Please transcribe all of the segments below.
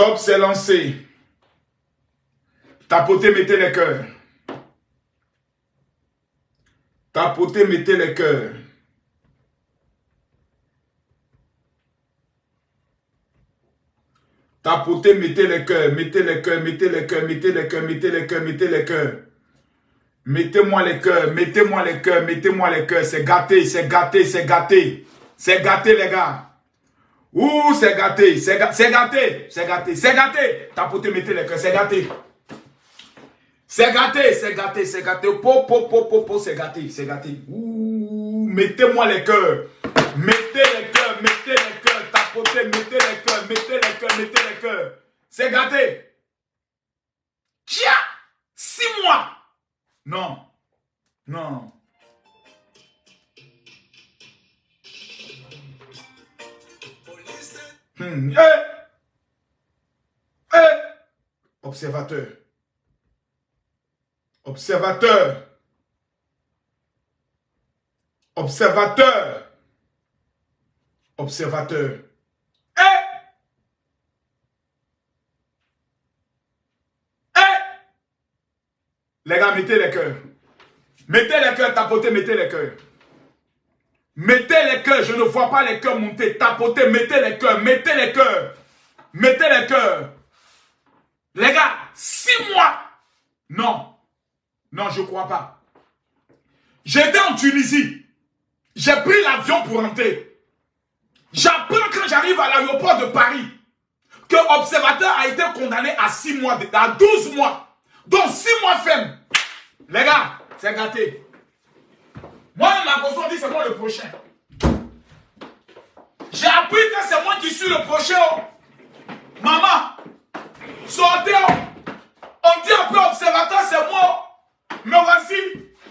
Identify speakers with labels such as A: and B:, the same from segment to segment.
A: Stop, c'est lancé. Tapotez, mettez les cœurs. Tapotez, mettez les cœurs. Tapotez, mettez les cœurs, mettez les cœurs, mettez les cœurs, mettez les cœurs, mettez les cœurs, mettez les cœurs. Mettez-moi les cœurs, mettez-moi les cœurs, mettez-moi les cœurs. C'est gâté, c'est gâté, c'est gâté. C'est gâté, les gars. Ouh, c'est gâté, c'est gâté, c'est gâté, c'est gâté, c'est gâté. Tapotez, mettez les cœurs, c'est gâté. C'est gâté, c'est gâté, c'est gâté. C'est gâté, c'est gâté. Ouh, mettez-moi les cœurs. Mettez les cœurs, mettez les cœurs. Tapotez, mettez les cœurs, mettez les cœurs, mettez les cœurs. C'est gâté. Tiens, 6 mois. Non, non. Observateur. Observateur. Observateur. Observateur. Les gars, mettez les cœurs. Mettez les cœurs, tapotez, mettez les cœurs. Mettez les cœurs, je ne vois pas les cœurs monter. Tapotez, mettez les cœurs, mettez les cœurs. Mettez les cœurs. Les gars, 6 mois. Non. Non, je ne crois pas. J'étais en Tunisie. J'ai pris l'avion pour rentrer. J'apprends quand j'arrive à l'aéroport de Paris que l'observateur a été condamné à 6 mois, à 12 mois. Donc 6 mois ferme. Les gars, c'est gâté. Moi, ma caution dit c'est moi le prochain. J'ai appris que c'est moi qui suis le prochain. Maman, sortez. On dit un peu observateur, c'est moi. Mais voici,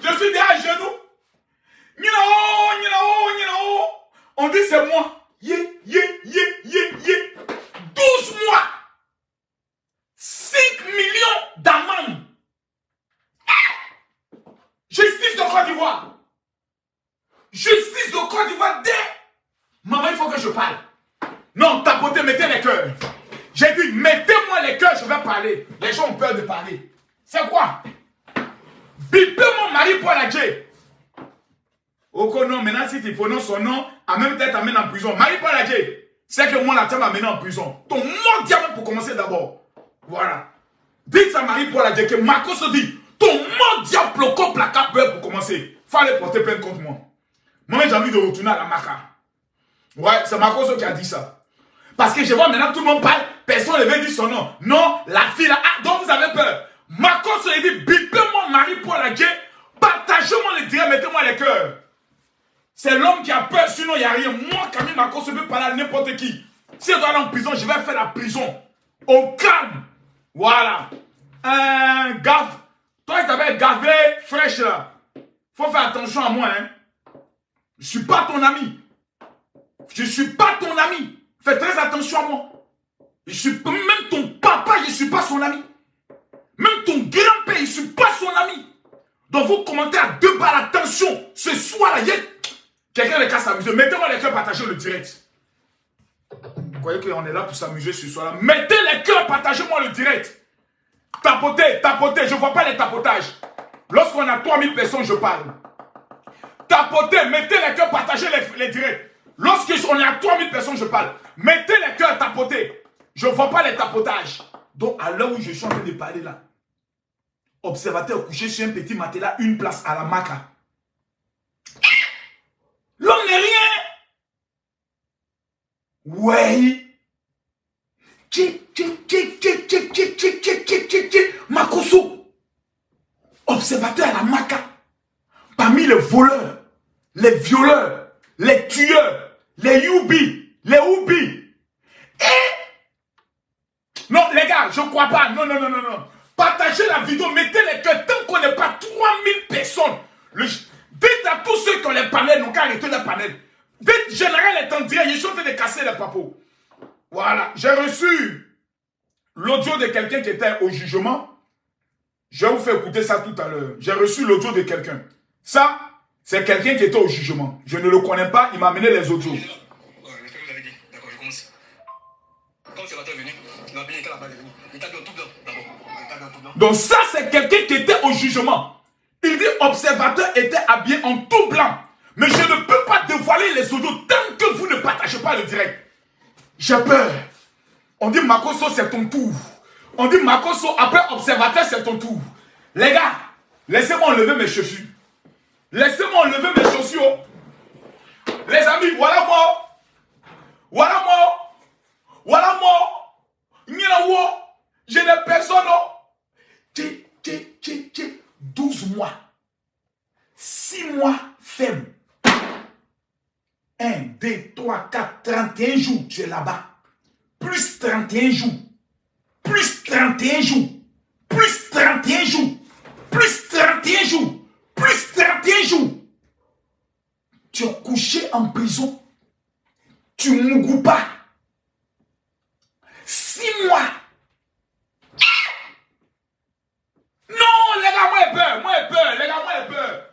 A: je suis déjà à genoux. On dit c'est moi. 12 mois. 5 millions d'amende. Justice de Côte d'Ivoire. Justice de Côte d'Ivoire. Maman, il faut que je parle. Non, tapotez, mettez les cœurs. J'ai dit, mettez-moi les cœurs, je vais parler. Les gens ont peur de parler. C'est quoi? Bipez mon mari pour la J. Oh non, maintenant si tu prononces son nom, à même tête t'amène en prison. Marie Paul Adjé, c'est que moi la tiens m'amène en prison. Ton mot diable pour commencer d'abord. Voilà. Dites à Marie Paul Adjé que Marco se dit, ton mot diable bloquant placard pour commencer. Fallait porter plainte contre moi. Moi j'ai envie de retourner à la Maca. Ouais, c'est Marco qui a dit ça. Parce que je vois maintenant tout le monde parle, personne ne veut dire son nom. Non, la fille là, ah, donc vous avez peur. Marco se dit, bipez-moi Marie Paul Adjé, partagez-moi les direct, mettez-moi les cœurs. C'est l'homme qui a peur, sinon il n'y a rien. Moi, Camille Marco, je peux parler à n'importe qui. Si je dois aller en prison, je vais faire la prison. Au calme. Voilà. Gaffe. Toi, tu t'appelles Gavé Fraîche là. Faut faire attention à moi. Hein. Je ne suis pas ton ami. Je ne suis pas ton ami. Fais très attention à moi. Même ton papa, je ne suis pas son ami. Même ton grand-père, je ne suis pas son ami. Donc vous commentez à 2 balles, attention. Ce soir là, quelqu'un les casse s'amuser. Mettez-moi les cœurs, partagez le direct. Vous croyez qu'on est là pour s'amuser ce soir-là? Mettez les cœurs, partagez-moi le direct. Tapotez, tapotez, je ne vois pas les tapotages. Lorsqu'on a 3000 personnes, je parle. Tapotez, mettez les cœurs, partagez les directs. Lorsqu'on est à 3000 personnes, je parle. Mettez les cœurs, tapotez. Je ne vois pas les tapotages. Donc, à l'heure où je suis en train de parler là, observateur couché sur un petit matelas, une place à la Maca. L'homme n'est rien. Ouais. Makoso. Observateur à la Maca. Parmi les voleurs, les violeurs, les tueurs, les Youbi, les Oubi. Non, les gars, je ne crois pas. Non. Partagez la vidéo, mettez les cœurs. Tant qu'on n'est pas 3000 personnes. Dites à tous ceux qui ont les panels, n'ont qu'à arrêter les panels. Dites, général est en direct, ils sont en train de casser les papos. Voilà, j'ai reçu l'audio de quelqu'un qui était au jugement. Je vais vous faire écouter ça tout à l'heure. J'ai reçu l'audio de quelqu'un. Ça, c'est quelqu'un qui était au jugement. Je ne le connais pas, il m'a amené les audios.
B: D'accord, je commence. Quand l'observateur est venu,
A: Donc ça, c'est quelqu'un qui était au jugement. Il dit, observateur était habillé en tout blanc. Mais je ne peux pas dévoiler les audios tant que vous ne partagez pas le direct. J'ai peur. On dit, Makoso, c'est ton tour. On dit, Makoso, après observateur, c'est ton tour. Les gars, laissez-moi enlever mes chaussures. Laissez-moi enlever mes chaussures. Les amis, voilà moi. Voilà moi. Voilà moi. Je n'ai personne. 12 mois. 6 mois ferme. 1, 2, 3, 4, 31 jours. Tu es là-bas. Plus 31 jours. Plus 31 jours. Plus 31 jours. Plus 31 jours. Plus 31 jours. Tu es couché en prison. Tu ne mougous pas. 6 mois. Non, les gars, moi j'ai peur. Moi j'ai peur. Les gars, moi j'ai peur.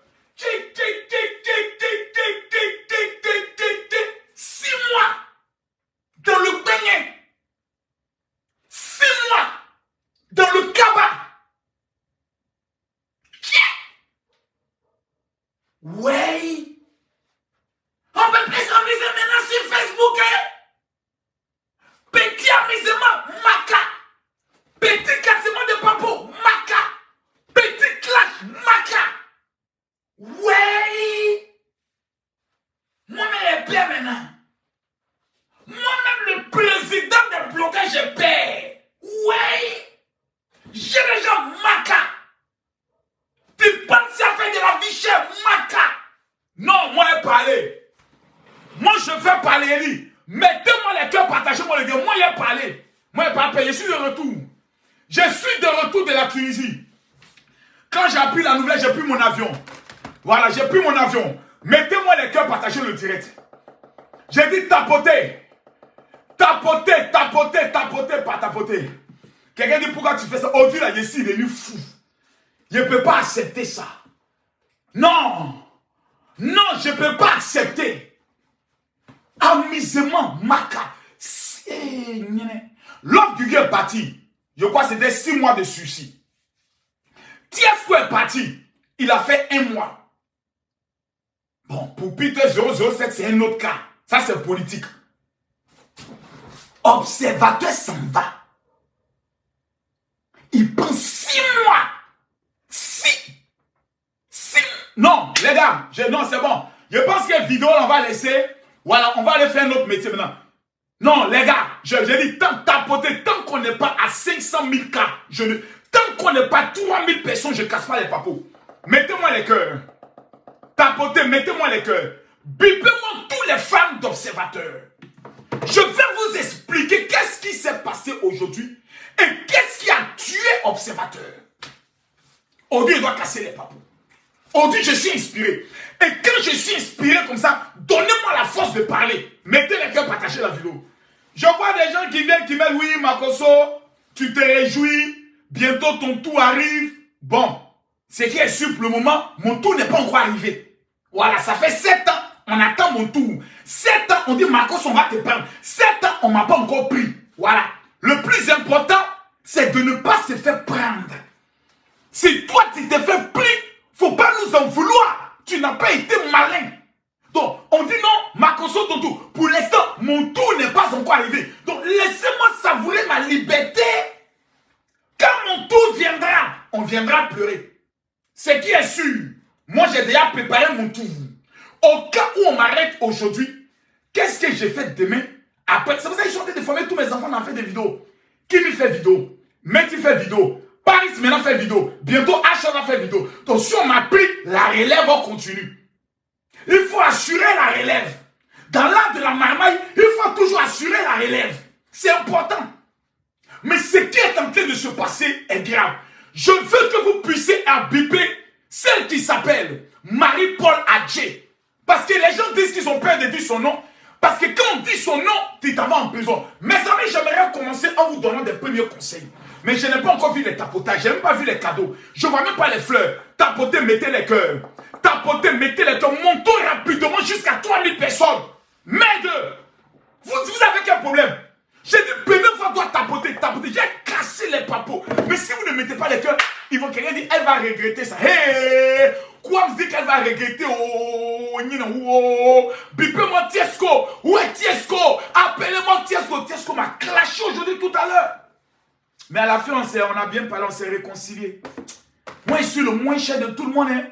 A: 6 mois. Dans le beignet. 6 mois. Dans le cabas. Ouais. On peut plus s'amuser maintenant sur Facebook. Petit amusement, maca. Petit cassement de papo, maca. Petit clash, maca. Ouais. Moi-même, j'ai peur maintenant. Moi-même, le président des blocages, j'ai peur. Ouais. J'ai déjà maca. Tu penses à faire de la vie chère, maca. Non, moi, j'ai parlé. Moi, je fais parler, lui. Mettez-moi les cœurs, partagez-moi les gars. Moi, j'ai parlé. Moi, j'ai pas payé. Je suis de retour. Je suis de retour de la Tunisie. Quand j'ai appris la nouvelle, j'ai pris mon avion. Voilà, j'ai pris mon avion. Mettez-moi les cœurs, partagez le direct. J'ai dit tapoter. Tapoter, tapoter, tapoter, pas tapoter. Quelqu'un dit pourquoi tu fais ça? Aujourd'hui, là, je suis devenu fou. Je ne peux pas accepter ça. Non. Non, je ne peux pas accepter. Amusement, maca. L'homme du gars est parti. Je crois que c'était 6 mois de suicide. Tiesco est parti. Il a fait 1 mois. Bon, pour Peter 007, c'est un autre cas. Ça, c'est politique. Observateur s'en va. Il prend 6 mois. 6. Non, les gars, non, c'est bon. Je pense que vidéo, on va laisser. Voilà, on va aller faire notre métier maintenant. Non, les gars, j'ai dit, tant tapoter, tant qu'on n'est pas à 500 000 cas, tant qu'on n'est pas 3000 personnes, je ne casse pas les papos. Mettez-moi les cœurs. Tapotez, mettez-moi les cœurs. Bipez-moi tous les femmes d'observateurs. Je vais vous expliquer qu'est-ce qui s'est passé aujourd'hui et qu'est-ce qui a tué observateur. Aujourd'hui, il doit casser les papos. Aujourd'hui, je suis inspiré. Et quand je suis inspiré comme ça, donnez-moi la force de parler. Mettez les cœurs, partagez la vidéo. Je vois des gens qui viennent, qui me disent, oui, Makoso, tu te réjouis, bientôt ton tour arrive. Bon, ce qui est sûr pour le moment, mon tour n'est pas encore arrivé. Voilà, ça fait 7 ans, on attend mon tour. 7 ans, on dit, Makoso, on va te prendre. 7 ans, on ne m'a pas encore pris. Voilà. Le plus important, c'est de ne pas se faire prendre. Si toi, tu te fais pris, faut pas nous en vouloir. Tu n'as pas été malin. Donc, on dit non, Makoso ton tour. Pour l'instant, mon tour n'est pas encore arrivé. Donc, laissez-moi savourer ma liberté. Quand mon tour viendra, on viendra pleurer. Ce qui est sûr, moi j'ai déjà préparé mon tour. Au cas où on m'arrête aujourd'hui, qu'est-ce que j'ai fait demain? Après, c'est pour ça que je suis en train de former tous mes enfants à faire des vidéos. Qui me fait vidéo? Meti fait vidéo. Paris maintenant fait vidéo. Bientôt Achat va faire vidéo. Donc si on m'a pris, la relève va continuer. Il faut assurer la relève. Dans l'art de la marmaille, il faut toujours assurer la relève. C'est important. Mais ce qui est en train de se passer est grave. Je veux que vous puissiez biper celle qui s'appelle Marie-Paul Adjé. Parce que les gens disent qu'ils ont peur de dire son nom. Parce que quand on dit son nom, tu t'en vas en prison. Mes amis, j'aimerais commencer en vous donnant des premiers conseils. Mais je n'ai pas encore vu les tapotages, je n'ai même pas vu les cadeaux. Je ne vois même pas les fleurs. Tapotez, mettez les cœurs. Tapotez, mettez les cœurs. Montons rapidement jusqu'à 3000 personnes. Merde! Vous avez quel problème? J'ai dit, prenez l'enfant doit tapoter. J'ai cassé les papos. Mais si vous ne mettez pas les cœurs, ils vont quelqu'un dire, elle va regretter ça. Hey, quoi vous dites qu'elle va regretter? Oh, bipez-moi Tiesco. Où est Tiesco? Appelez-moi Tiesco. Tiesco m'a clashé aujourd'hui tout à l'heure. Mais à la fin, on a bien parlé, on s'est réconcilié. Moi, je suis le moins cher de tout le monde. Hein.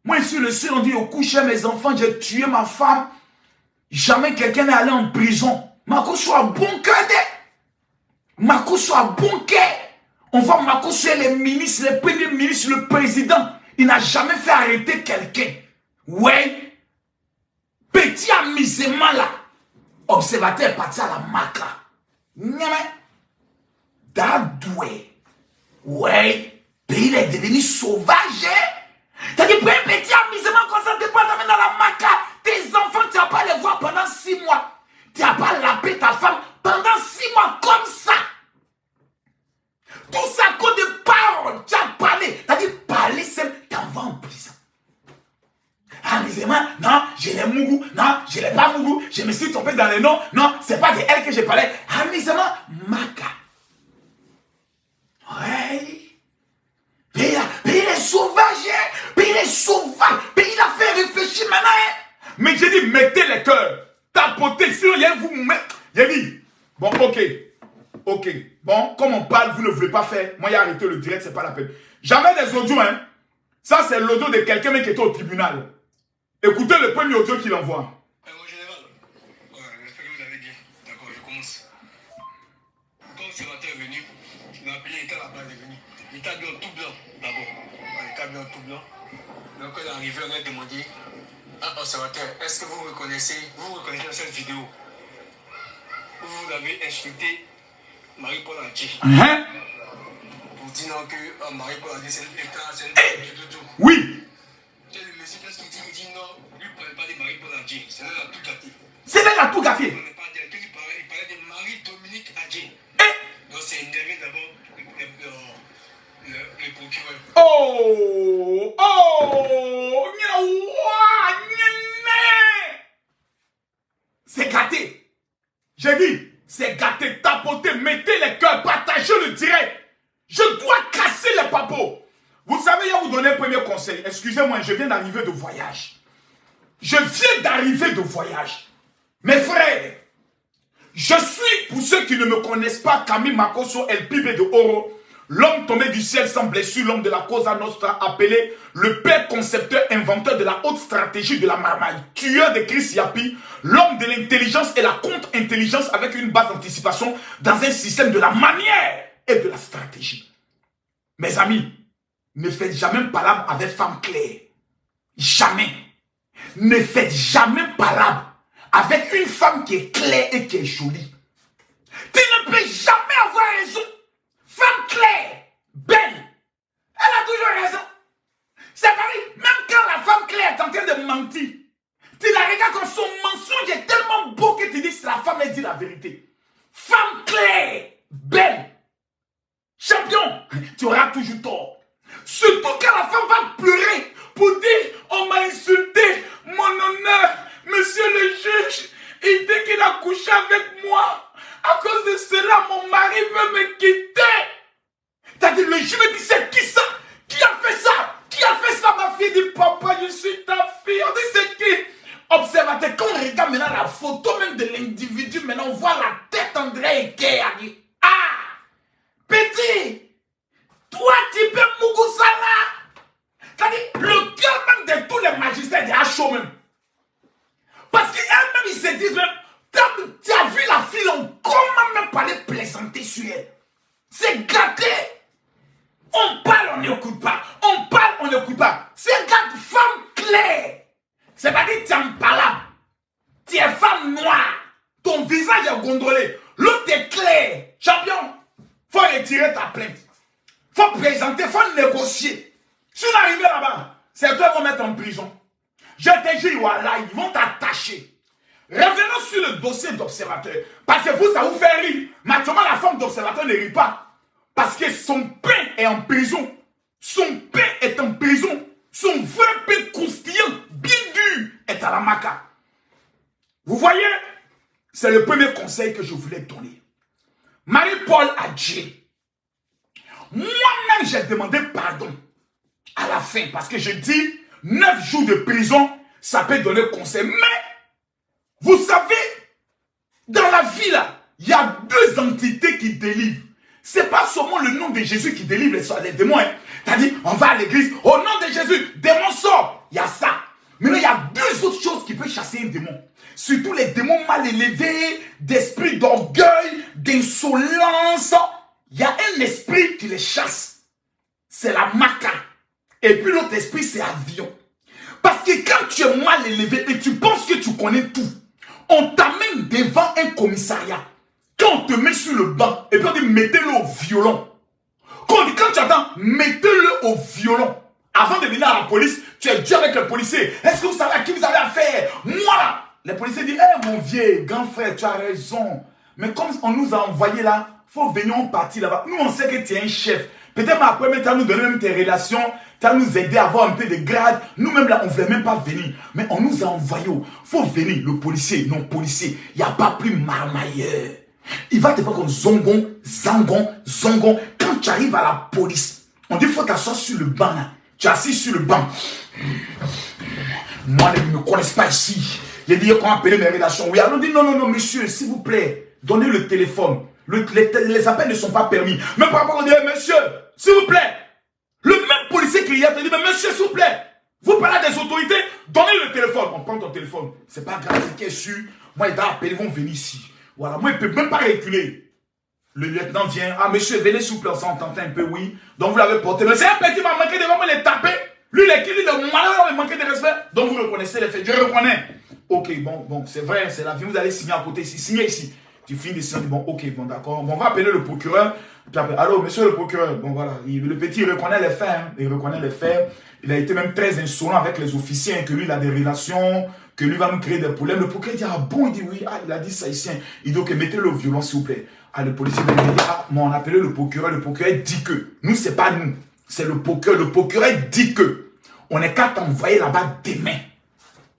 A: Moi, je suis le seul, on dit, au coucher mes enfants, j'ai tué ma femme. Jamais quelqu'un n'est allé en prison. Marco soit bon cœur. Marco soit bon cœur. On voit Marco sur les ministres, les premiers ministres, le président. Il n'a jamais fait arrêter quelqu'un. Ouais. Petit amusement là. Observateur est parti à la maca. Dadoué. Ouais. Pays est devenu sauvage. T'as dit, pour un petit amusement comme ça, t'es pas dans la maca. Tes enfants, tu n'as pas les voir pendant 6 mois. Tu n'as pas lapé ta femme pendant 6 mois comme ça. Tout ça à cause de paroles. Tu as parlé. Tu as dit parler seul, t'envoies en prison. Amusement, non, je l'ai mougou. Non, je l'ai pas mougou. Je me suis trompé dans les noms. Non, c'est pas de elle que j'ai parlé. Amusement, maca. Ouais. Mais il est sauvage. Mais il est sauvage. Mais il a fait réfléchir maintenant. Mais j'ai dit, mettez les cœurs. Tapotez, sinon il y a vous mettre. J'ai dit, bon, ok. Bon, comme on parle, vous ne voulez pas faire. Moi, il a arrêté le direct, c'est pas la peine. J'avais des audios, hein. Ça, c'est l'audio de quelqu'un qui était au tribunal. Écoutez le premier audio qu'il envoie.
B: Mon général, j'espère que vous allez bien. D'accord, je commence. Quand l'observateur est venu, il m'a appelé, il était là-bas, il est venu. Il était habillé en tout blanc, d'abord. Il était habillé en tout blanc. Donc, quand il est arrivé, on a demandé, observateur, est-ce que vous reconnaissez cette vidéo où vous avez insulté Marie-Paul Adji? Pour dire non que Marie-Paul Adji, c'est une tout.
A: Oui.
B: Et le monsieur, qu'est-ce qu'il dit? Il dit non, lui ne parlait pas de Marie-Paul Adji. C'est là la tout gâté.
A: C'est là la tout gâté.
B: Il parlait de Marie-Dominique Adji. Donc c'est énervé d'abord le procureur.
A: C'est gâté. J'ai dit, c'est gâté, tapotez, mettez les cœurs, partagez le direct. Je dois casser les papos. Vous savez, je vais vous donner un premier conseil. Excusez-moi, je viens d'arriver de voyage. Mes frères, je suis, pour ceux qui ne me connaissent pas, Camille Makosso, El Pibe de Oro, l'homme tombé du ciel sans blessure, l'homme de la Cosa Nostra, appelé le père concepteur, inventeur de la haute stratégie de la marmaille, tueur de Chris Yapi, l'homme de l'intelligence et la contre-intelligence avec une basse anticipation dans un système de la manière et de la stratégie. Mes amis, ne faites jamais palabre avec femme claire. Jamais. Ne faites jamais palabre avec une femme qui est claire et qui est jolie. Tu ne peux jamais avoir raison. Femme claire, belle, elle a toujours raison. C'est pareil, même quand la femme claire est en train de mentir, tu la regardes comme son mensonge est tellement beau que tu dis que la femme elle dit la vérité. Femme claire, belle, champion, tu auras toujours tort. Surtout quand la femme va pleurer pour dire on m'a insulté, mon honneur, monsieur le juge, il dit qu'il a couché avec moi. À cause de cela, mon mari veut me quitter. T'as dit, le juge me dit, c'est qui ça? Qui a fait ça? Qui a fait ça? Ma fille dit, papa, je suis ta fille. On dit, c'est qui? Observateur, quand on regarde maintenant la photo même de l'individu, maintenant on voit la tête André Eke. On dit, ah, petit, toi, tu peux Mougoussala. T'as dit, le cœur même de tous les magistrats est à chaud même. Parce qu'elle-même, ils se disent même, tu as vu la fille, on comment même parler plaisanter sur elle. C'est gâté. On parle, on n'écoute pas. On parle, on n'écoute pas. C'est gâté, femme claire. C'est pas dire tu es en palabre. Tu es femme noire. Ton visage est gondolé. L'autre est clair. Champion, faut retirer ta plainte. Faut présenter, faut négocier. Si on arrive là-bas, c'est toi qui vont mettre en prison. Je te dis, voilà, ils vont t'attacher. Revenons sur le dossier d'observateur. Parce que vous, ça vous fait rire. Maintenant, la femme d'observateur ne rit pas. Parce que son père est en prison. Son père est en prison. Son vrai père croustillant, bien dur, est à la maca. Vous voyez, c'est le premier conseil que je voulais donner. Marie-Paul a Dieu. Moi-même, j'ai demandé pardon à la fin. Parce que je dis, 9 jours de prison, ça peut donner conseil. Mais, vous savez, dans la vie là, il y a 2 entités qui délivrent. Ce n'est pas seulement le nom de Jésus qui délivre les démons. Hein. C'est-à-dire, on va à l'église, au nom de Jésus, démon sort. Il y a ça. Mais là, il y a 2 autres choses qui peuvent chasser un démon. Surtout les démons mal élevés, d'esprit d'orgueil, d'insolence. Il y a un esprit qui les chasse. C'est la maca. Et puis l'autre esprit, c'est avion. Parce que quand tu es mal élevé et tu penses que tu connais tout, on t'amène devant un commissariat. Quand on te met sur le banc, et puis on dit mettez-le au violon. Quand tu attends, mettez-le au violon. Avant de venir à la police, tu es dû avec le policier. Est-ce que vous savez à qui vous avez affaire? Moi là. Le policier dit, hey, mon vieux, grand frère, tu as raison. Mais comme on nous a envoyé là, il faut venir, on partit là-bas. Nous, on sait que tu es un chef. Peut-être après, tu as nous donné même tes relations, tu as nous aidé à avoir un peu de grade. Nous-mêmes là, on ne voulait même pas venir. Mais on nous a envoyé. Il faut venir. Le policier, non, policier, il n'y a pas plus marmailleur. Il va te faire comme zongon, zangon, zongon. Quand tu arrives à la police, on dit, il faut t'asseoir sur le banc là. Tu es assis sur le banc. Moi, ils ne me connaissent pas ici. J'ai dit qu'on appelait mes relations. Oui, alors on dit non, monsieur, s'il vous plaît, donnez le téléphone. Les appels ne sont pas permis. Mais par rapport, on dit, monsieur, s'il vous plaît. Le même policier qui y a te dit, mais monsieur, s'il vous plaît, vous parlez des autorités, donnez le téléphone. On prend ton téléphone. C'est pas grave, c'est qui est sûr. Moi, ils vont appeler, ils vont venir ici. Voilà, moi, ils ne peuvent même pas reculer. Le lieutenant vient, ah, monsieur, venez s'il vous plaît, on s'entend un peu, oui. Donc vous l'avez porté. Mais c'est un petit m'a manqué devant moi, il est tapé. Lui, il est qui, le malheur, il manqué de respect. Donc vous reconnaissez les faits. Je reconnais. Ok, bon, c'est vrai, c'est la vie, vous allez signer à côté ici, signez ici. Tu finis de signer, bon, ok, bon, d'accord. Bon, on va appeler le procureur. Allô, monsieur le procureur. Bon, voilà, le petit, il reconnaît les faits, hein. Il reconnaît les faits. Il a été même très insolent avec les officiers, hein, que lui, il a des relations, que lui va nous créer des problèmes. Le procureur dit, ah bon, il dit oui, ah, il a dit ça ici. Il dit, ok, mettez-le au violon, s'il vous plaît. Ah, le policier il dit, ah, bon, on a appelé le procureur dit que, nous, c'est pas nous, c'est le procureur dit que, on est qu'à t'envoyer là-bas demain.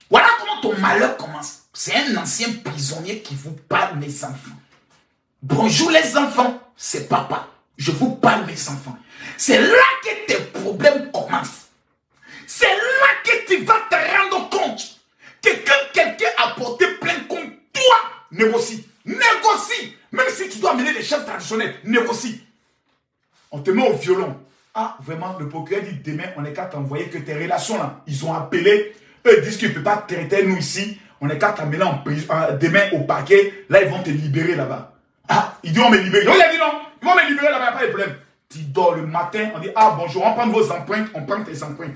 A: Voilà comment ton malheur commence. C'est un ancien prisonnier qui vous parle, mes enfants. Bonjour les enfants, c'est papa. Je vous parle, mes enfants. C'est là que tes problèmes commencent. C'est là que tu vas te rendre compte que quand quelqu'un a porté plainte contre toi, négocie. Négocie. Même si tu dois amener les chefs traditionnels, négocie. On te met au violon. Ah, vraiment, le procureur dit demain, on est qu'à t'envoyer que tes relations là, ils ont appelé. Eux ils disent qu'ils ne peuvent pas traiter nous ici. On est qu'à t'amener demain au parquet. Là, ils vont te libérer là-bas. Ah, ils disent on me libérer. Donc, il a dit non, ils vont me libérer là-bas, il n'y a pas de problème. Tu dors le matin, on dit ah bonjour, on prend vos empreintes, on prend tes empreintes.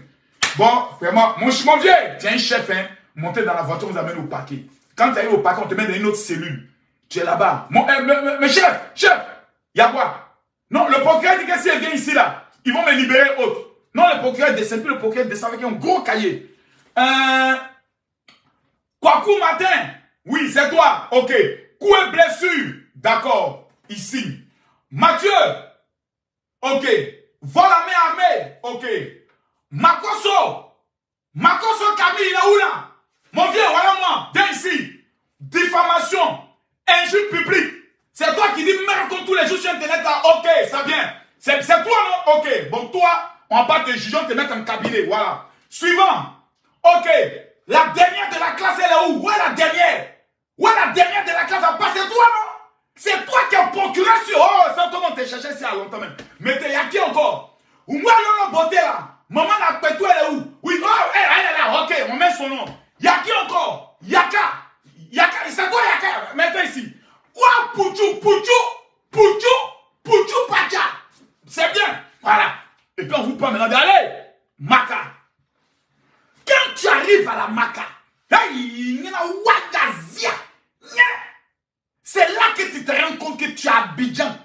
A: Bon, vraiment, mon vieux, tu es un chef, hein. Montez dans la voiture, on vous amène au parquet. Quand tu arrives au parquet, on te met dans une autre cellule. Tu es là-bas. Mais chef, il y a quoi? Non, le procureur dit que si elle vient ici là, ils vont me libérer autre. Non, le procureur descend, puis le procureur descend avec un gros cahier. Kwaku Matin, oui, c'est toi. Ok. Coup et blessure, d'accord. Ici. Mathieu, ok. Vol à main armée, ok. Makoso Camille, il est où là? Mon vieux, voilà moi, viens ici. Diffamation, injure publique. C'est toi qui dis merde comme tous les jours sur internet là. Ok, ça vient. C'est toi non? Ok, bon toi, on va pas te juger, on te mettre en cabinet, voilà. Suivant. Ok, la dernière de la classe, elle est où? Où est la dernière? Où est la dernière de la classe? C'est toi non? C'est toi qui as procuré sur... Oh, ça tout le monde te cherché ici à longtemps même. Mais il y a qui encore? Ou moi, l'on beauté là. Maman la pétou, elle est où? Oui, oh, elle est là, ok, on met son nom. Il y a qui encore? Yaka, c'est toi Yaka? Mets-toi ici. Ouah, Pouchou, Pacha. C'est bien, voilà. Et puis on vous parle maintenant d'aller. Maka. Quand tu arrives à la Maka, c'est là que tu te rends compte que tu es à Abidjan.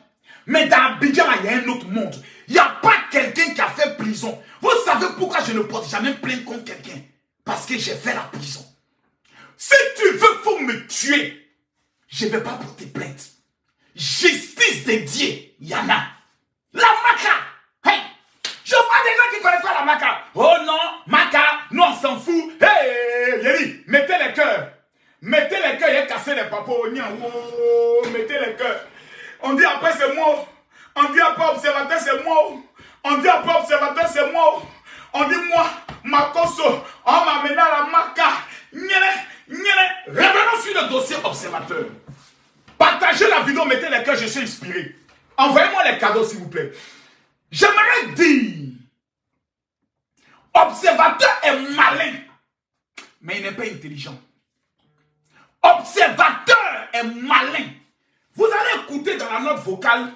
A: Mais dans Abidjan, il y a un autre monde. Il n'y a pas quelqu'un qui a fait prison. Vous savez pourquoi je ne porte jamais plainte contre quelqu'un? Parce que j'ai fait la prison. Si tu veux, faut me tuer. Je ne vais pas porter plainte. Justice dédiée, il y en a. La Maka. Hey, je vois des gens qui connaissent pas la Maka. Oh non, Maka, nous on s'en fout. Hey, Yeri, mettez les cœurs. Mettez les cœurs et cassez les papos. Oh, mettez les cœurs. On dit après c'est moi. On dit après observateur c'est moi. On dit après observateur c'est moi. On dit moi, Makoso, on m'a mené à la maca. Revenons sur le dossier observateur. Partagez la vidéo, mettez les cœurs, je suis inspiré. Envoyez-moi les cadeaux s'il vous plaît. J'aimerais dire, observateur est malin, mais il n'est pas intelligent. Observateur est malin. Vous allez écouter dans la note vocale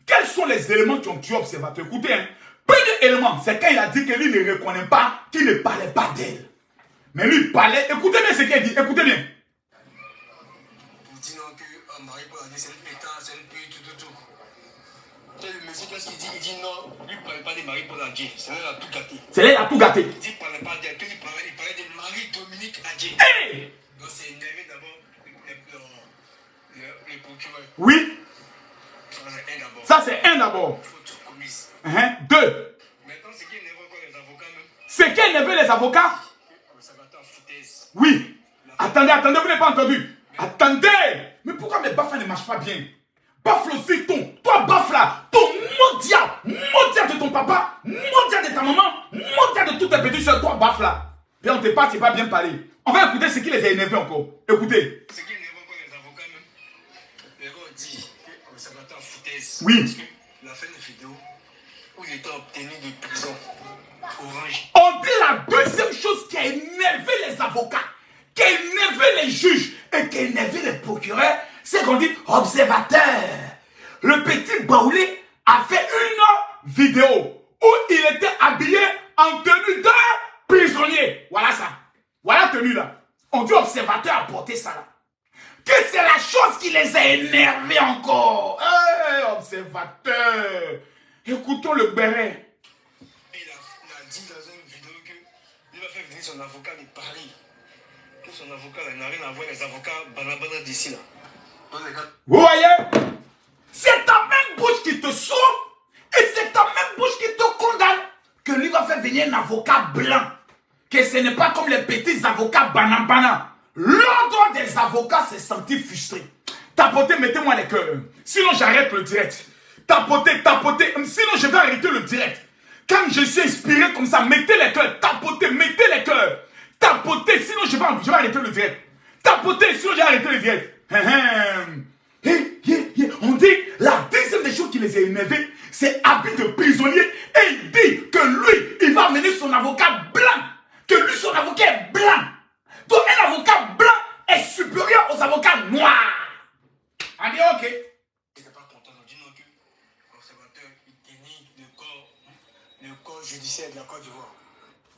A: quels sont les éléments qui ont tué observateur. Écoutez, hein. Premier élément, c'est quand il a dit que lui ne reconnaît pas, qu'il ne parlait pas d'elle. Mais lui parlait, écoutez bien ce qu'il dit, écoutez bien.
B: Pour dire non que un mari pour la dire c'est une pétard, c'est une pute, tout. Le monsieur, qu'est-ce qu'il dit? Il dit non, lui ne parlait pas des maris pour la dire. C'est là qu'il a tout gâté.
A: C'est là qu'il a tout gâté.
B: Il dit qu'il ne parlait pas d'elle, qu'il parlait des maris Dominique Adjé.
A: Hey!
B: Donc c'est énervé d'abord les procureurs.
A: Oui. Ça c'est un d'abord.
B: Faute commise.
A: Deux.
B: Maintenant, ce qui énerve encore les avocats même.
A: Ce qui énerve les avocats. Oui. Attendez, vous n'avez pas entendu. Attendez. Mais pourquoi mes baffes ne marchent pas bien? Baffle aussi toi baffe là. Ton mondia de ton papa, mondia de ta maman, mondia de toutes tes petites soeurs, toi baffe là. Puis on te parle, c'est pas bien parlé. On va écouter ce qui les a énervés encore. Écoutez.
B: Ce qui énerve encore les avocats même. Les gars dit que ça va être en foutaise.
A: Oui.
B: Parce qu'il a fait une vidéo où il était obtenu de prison. Orange.
A: On dit la deuxième chose qui a énervé les avocats, qui a énervé les juges et qui a énervé les procureurs, c'est qu'on dit observateur. Le petit Baoulé a fait une vidéo où il était habillé en tenue de prisonnier. Voilà ça. Voilà la tenue là. On dit observateur a porté ça là. Que c'est la chose qui les a énervés encore. Hey, observateur. Écoutons le béret.
B: Il a dit dans une vidéo qu'il va faire venir son avocat de Paris. Que son avocat n'a rien à voir avec les avocats banabana d'ici là.
A: Vous voyez? C'est ta même bouche qui te sauve et c'est ta même bouche qui te condamne que lui va faire venir un avocat blanc. Que ce n'est pas comme les petits avocats banabana. L'ordre des avocats s'est senti frustré. Tapotez, mettez-moi les cœurs. Sinon j'arrête le direct. Tapotez. Sinon je vais arrêter le direct. Quand je suis inspiré comme ça, mettez les cœurs. Tapotez, mettez les cœurs. Tapotez, sinon je vais arrêter le direct. Tapotez, sinon je vais arrêter le direct. On dit, la deuxième des choses qui les a énervés, c'est habit de prisonnier. Et il dit que lui, il va amener son avocat blanc. Que lui, son avocat est blanc. Donc un avocat blanc est supérieur aux avocats noirs. On dit ok.
B: Il n'est pas content. On dit non que l'observateur il dénie le corps judiciaire de la Côte d'Ivoire.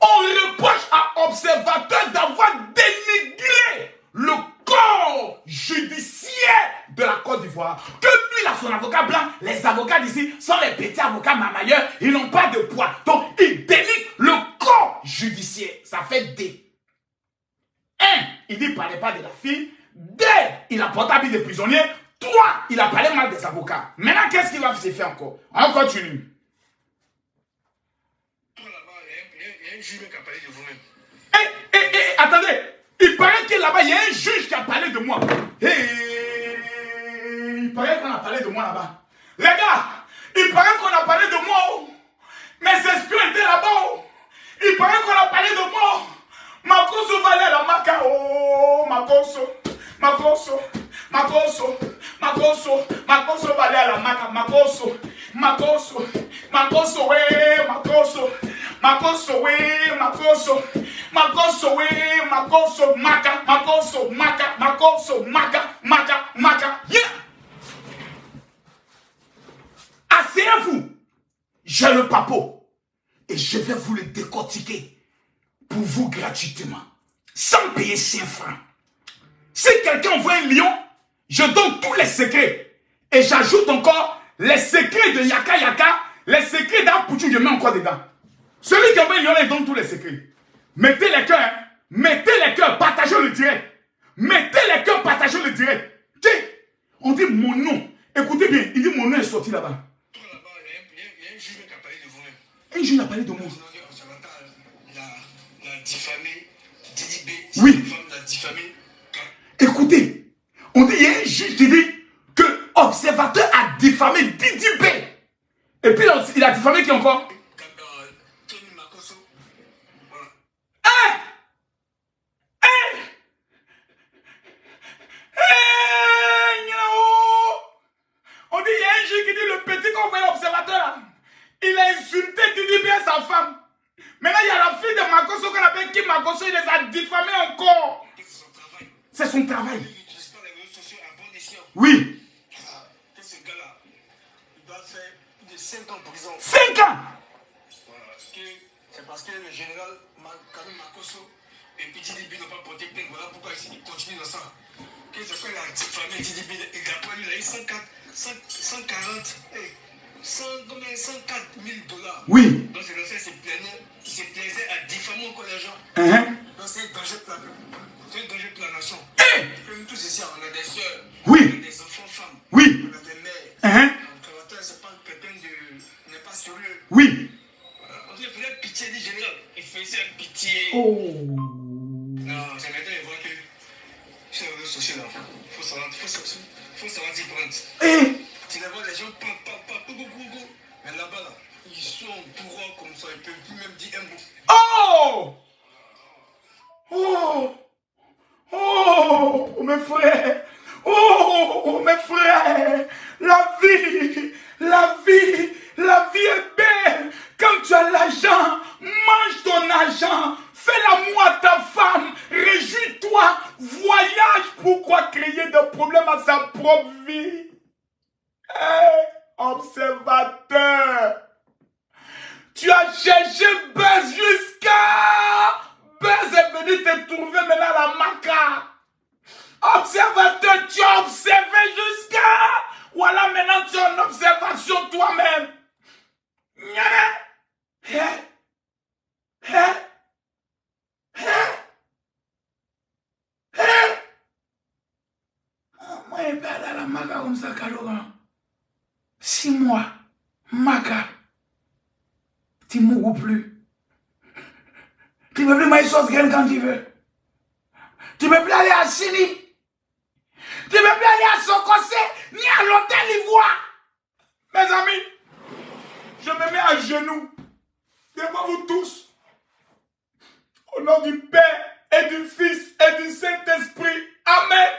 A: On reproche à observateur d'avoir dénigré le corps judiciaire de la Côte d'Ivoire. Que lui, il a son avocat blanc. Les avocats d'ici sont les petits avocats mamailleurs. Ils n'ont pas de poids. Donc, il dénigre le corps judiciaire. Ça fait D. 1. Il dit, parlez pas de la fille. 2. Il a porté habit de prisonnier. 3. Il a parlé mal des avocats. Maintenant, qu'est-ce qu'il va se faire encore? On continue.
B: Là-bas, il y a un juge qui a parlé de vous-même.
A: Attendez. Il paraît que là-bas, il y a un juge qui a parlé de moi. Il paraît qu'on a parlé de moi là-bas. Les gars, il paraît qu'on a parlé de moi. Oh. Mes espions étaient là-bas. Oh. Il paraît qu'on a parlé de moi. Makoso va aller à la maca. Oh, Makoso va aller à la maca. Makoso, maca. Yeah. Asseyez-vous. J'ai le papo. Et je vais vous le décortiquer pour vous gratuitement. Sans payer 5 francs. Si quelqu'un voit un lion, je donne tous les secrets. Et j'ajoute encore les secrets de Yaka Yaka, les secrets d'Apouchou, je mets encore dedans. Celui qui envoie un lion, il donne tous les secrets. Mettez les cœurs, hein. Mettez les cœurs, partagez le direct. Mettez les cœurs, partagez le direct. Tiens, on dit mon nom. Écoutez bien, il dit mon nom est sorti là-bas.
B: Là-bas, il y a un juge qui a parlé de vous-même.
A: Un juge a parlé de moi.
B: Il a diffamé Didi B.
A: Oui.
B: Il a diffamé.
A: Écoutez, on dit, il y a un juge qui dit que Observateur a diffamé Didi B. Et puis il a diffamé qui encore?
B: Kenny Makosso. Voilà.
A: Hein? Hein? On dit, il y a un juge qui dit le petit qu'on voit l'observateur là. Il a insulté Didi B et sa femme. Maintenant, il y a la fille de Makosso qu'on appelle Kim Makosso, il les a diffamés encore.
B: C'est son travail.
A: C'est son travail.
B: Il n'utilise pas les réseaux sociaux à bon escient.
A: Oui.
B: Que ce gars-là, il doit faire plus de 5 ans de prison.
A: 5 ans.
B: Voilà. C'est parce que le général Kami Makosso et puis Didi B n'ont pas porté plainte. Voilà pourquoi il continue dans ça. Que c'est quand il a diffamé Didi B, il a eu 140 $.
A: Oui.
B: Donc c'est dans ça il se plaisait à diffamer encore les gens. Donc c'est un danger pour la nation. Nous tous ici, on a des soeurs,
A: oui.
B: On a des enfants femmes,
A: oui.
B: On a des mères. L'observateur, c'est pas quelqu'un de... n'est pas sérieux.
A: Oui.
B: On dit, il faisait pitié du général. Il faisait pitié.
A: Oh.
B: Non, c'est maintenant, il voit que sur les réseaux sociaux, il faut savoir s'y prendre. Tu les vois, les gens parlent, mais là-bas, là, ils sont bourrons comme ça, ils ne peuvent plus même dire un mot.
A: Oh! Oh! Oh, mes frères! Oh, mes frères! La vie est belle! Quand tu as l'argent, mange ton argent, fais l'amour à ta femme, réjouis-toi, voyage, pourquoi créer des problèmes à sa propre vie? Observateur, tu as cherché Buzz jusqu'à... Buzz est venu te trouver maintenant à la maca. Observateur, tu as observé jusqu'à... Voilà, maintenant tu es en observation toi-même. Moi, je vais aller à la maca comme ça, Kalogan. 6 mois, maca. Tu ne mourras plus. Tu ne peux plus manger sauce graine quand tu veux. Tu ne peux plus aller à Chili. Tu ne peux plus aller à Sokosé, ni à l'hôtel Ivoire. Mes amis, je me mets à genoux devant vous tous. Au nom du Père et du Fils et du Saint-Esprit. Amen.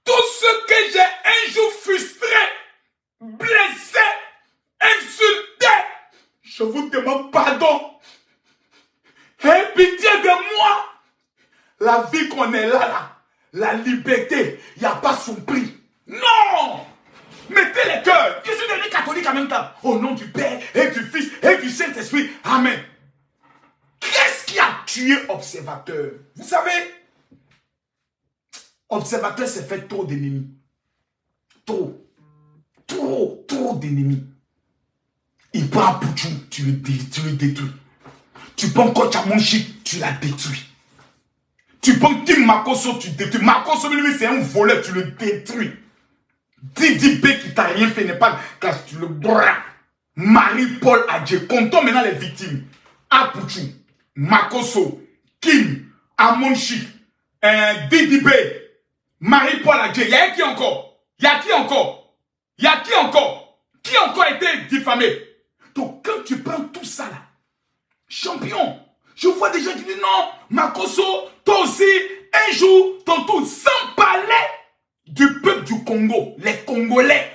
A: Tout ce que j'ai un jour frustré, blessé, insulté, je vous demande pardon. Aie pitié de moi. La vie qu'on est là, la liberté, il n'y a pas son prix. Non! Mettez les cœurs. Je suis devenu catholique en même temps. Au nom du Père et du Fils et du Saint-Esprit. Amen. Qu'est-ce qui a tué Observateur? Vous savez, Observateur s'est fait trop d'ennemis. Trop d'ennemis. Il prend Pouchou, tu le détruis. Tu prends Kochamonchi, tu la détruis. Tu prends Kim Makosso, tu détruis. Makosso, lui, c'est un voleur, tu le détruis. Didi B qui t'a rien fait n'est pas car tu le bras. Marie-Paul Adje, comptons maintenant les victimes. Apuchu, Makosso, Kim, Amonchi, Didi B, Marie-Paul Adje. Il y a qui encore? Il y a qui encore? Il y a qui encore? Qui a encore été diffamé? Donc quand tu prends tout ça là, champion, je vois des gens qui disent non, Makosso, toi aussi, un jour, ton tour, sans parler du peuple du Congo, les Congolais,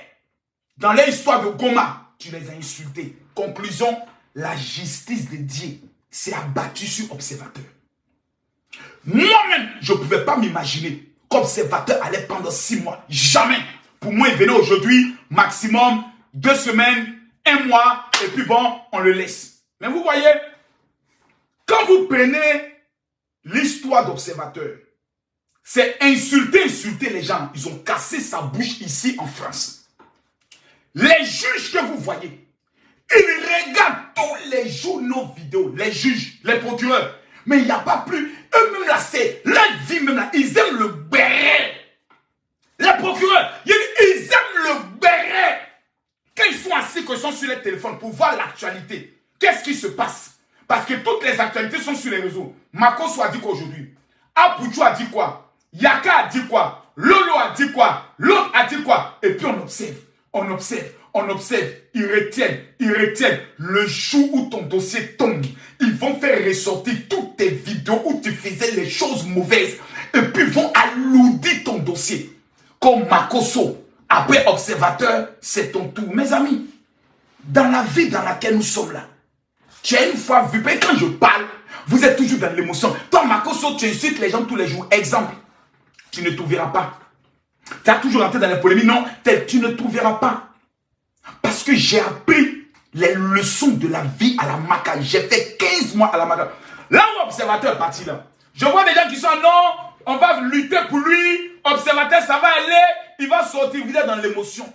A: dans l'histoire de Goma, tu les as insultés. Conclusion, la justice de Dieu s'est abattue sur Observateur. Moi-même, je ne pouvais pas m'imaginer qu'Observateur allait pendant 6 mois. Jamais. Pour moi, il venait aujourd'hui, maximum 2 semaines, 1 mois, et puis bon, on le laisse. Mais vous voyez, quand vous prenez l'histoire d'Observateur, c'est insulter les gens. Ils ont cassé sa bouche ici en France. Les juges que vous voyez, ils regardent tous les jours nos vidéos. Les juges, les procureurs. Mais il n'y a pas plus. Eux-mêmes là, c'est leur vie même là. Ils aiment le béret. Les procureurs, ils aiment le béret. Quand ils sont assis, qu'ils sont sur les téléphones pour voir l'actualité, qu'est-ce qui se passe? Parce que toutes les actualités sont sur les réseaux. Makosso a dit qu'aujourd'hui, Apuchu a dit quoi? Yaka a dit quoi? Lolo a dit quoi? L'autre a dit quoi? Et puis on observe, on observe, on observe. Ils retiennent, ils retiennent. Le jour où ton dossier tombe, ils vont faire ressortir toutes tes vidéos où tu faisais les choses mauvaises. Et puis ils vont alourdir ton dossier. Comme Makoso, après observateur, c'est ton tour. Mes amis, dans la vie dans laquelle nous sommes là, tu as une fois vu, mais quand je parle, vous êtes toujours dans l'émotion. Toi, Makoso, tu insultes les gens tous les jours. Exemple, tu ne trouveras pas. Tu as toujours rentré dans les polémiques. Non, tu ne trouveras pas. Parce que j'ai appris les leçons de la vie à la Maca. J'ai fait 15 mois à la Maca. Là où l'observateur est parti là, je vois des gens qui sont non, on va lutter pour lui. Observateur, ça va aller. Il va sortir. Vous êtes dans l'émotion.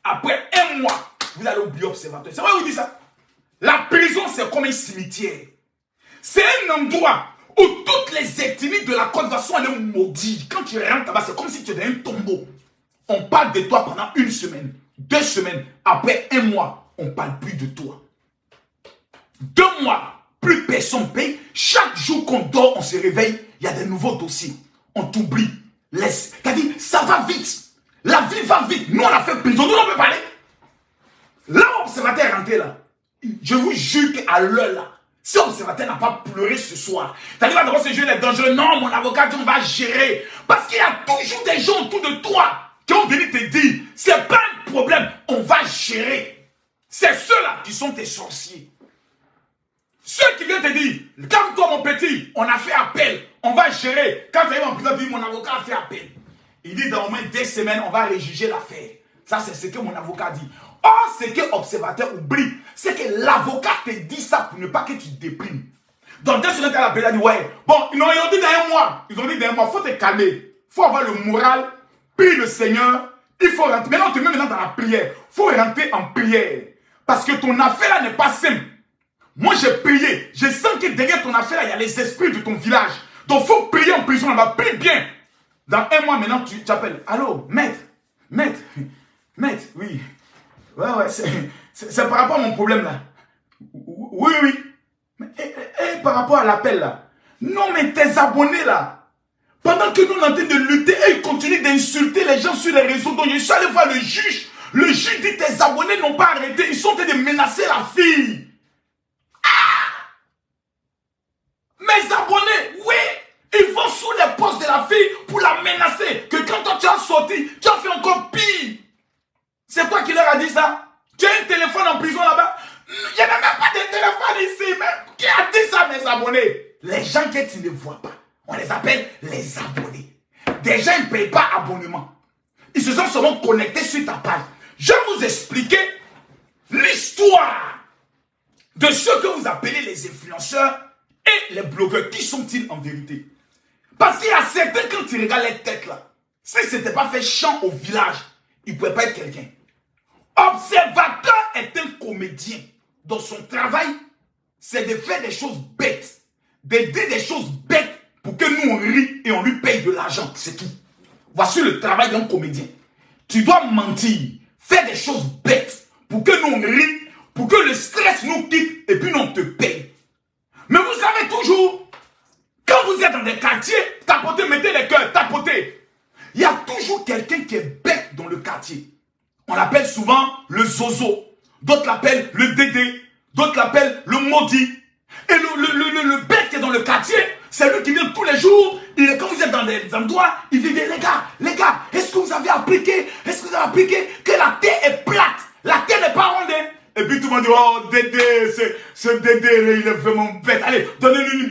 A: Après un mois, vous allez oublier observateur. C'est vrai, vous dites ça? La prison, c'est comme un cimetière. C'est un endroit où toutes les ethnies de la Côte d'Ivoire sont allées maudire. Quand tu rentres là-bas, c'est comme si tu étais un tombeau. On parle de toi pendant 1 semaine, 2 semaines. Après 1 mois, on ne parle plus de toi. 2 mois, plus personne paye. Chaque jour qu'on dort, on se réveille, il y a des nouveaux dossiers. On t'oublie. C'est-à-dire, ça va vite. La vie va vite. Nous, on a fait prison. Nous, on peut parler. Là, l'observateur est rentré là. Je vous jure qu'à l'heure là, si l'observateur n'a pas pleuré ce soir, c'est-à-dire que d'abord ce jeu est dangereux. Non, mon avocat, on va gérer. Parce qu'il y a toujours des gens autour de toi qui ont venu te dire, c'est pas un problème, on va gérer. C'est ceux-là qui sont tes sorciers. Ceux qui viennent te dire, calme-toi mon petit, on a fait appel, on va gérer. Quand tu arrives en prison, tu dis, mon avocat a fait appel. Il dit, dans au moins 2 semaines, on va réjuger l'affaire. Ça, c'est ce que mon avocat dit. Or, ce que l'observateur oublie, c'est que l'avocat te dit ça pour ne pas que tu te déprimes. Dans 2 semaines, tu as appelé, il a dit, ouais, bon, ils ont dit dans 1 mois. Ils ont dit dans 1 mois, il faut te calmer. Il faut avoir le moral, prie le Seigneur. Il faut rentrer. Maintenant, tu es même dans la prière. Il faut rentrer en prière. Parce que ton affaire là n'est pas simple. Moi, j'ai prié. Je sens que derrière ton affaire là, il y a les esprits de ton village. Donc, il faut prier en prison là-bas. Prie bien. Dans 1 mois, maintenant, tu appelles. Allô, maître, oui. Ouais, c'est par rapport à mon problème là. Oui. Mais, par rapport à l'appel là. Non, mais tes abonnés là. Pendant que nous on est en train de lutter, ils continuent d'insulter les gens sur les réseaux. Donc je suis allé voir le juge. Le juge dit tes abonnés n'ont pas arrêté. Ils sont en train de menacer la fille. Ah! Mes abonnés, oui. Ils vont sous les postes de la fille pour la menacer. Que quand toi tu as sorti, tu as fait encore pire. C'est toi qui leur a dit ça? Tu as un téléphone en prison là-bas? Il n'y a même pas de téléphone ici. Mais qui a dit ça, mes abonnés? Les gens que tu ne vois pas, on les appelle les abonnés. Des gens ne payent pas abonnement. Ils se sont seulement connectés sur ta page. Je vais vous expliquer l'histoire de ceux que vous appelez les influenceurs et les blogueurs. Qui sont-ils en vérité? Parce qu'il y a certains, quand tu regardes les têtes là, si ce n'était pas fait chant au village, il ne pouvait pas être quelqu'un. Observateur est un comédien. Dans son travail, c'est de faire des choses bêtes. De dire des choses bêtes pour que nous on rit et on lui paye de l'argent. C'est tout. Voici le travail d'un comédien. Tu dois mentir, faire des choses bêtes pour que nous on rit, pour que le stress nous quitte et puis nous on te paye. Mais vous savez toujours, quand vous êtes dans des quartiers, tapotez, mettez les cœurs, tapotez. Il y a toujours quelqu'un qui est bête dans le quartier. On l'appelle souvent le zozo. D'autres l'appellent le dédé. D'autres l'appellent le maudit. Et le bête qui est dans le quartier, c'est lui qui vient tous les jours. Quand vous êtes dans des endroits, il dit, les gars, est-ce que vous avez appliqué que la terre est plate? La terre n'est pas ronde. Et puis tout le monde dit, oh Dédé, ce Dédé, il est vraiment bête. Allez, donnez-lui une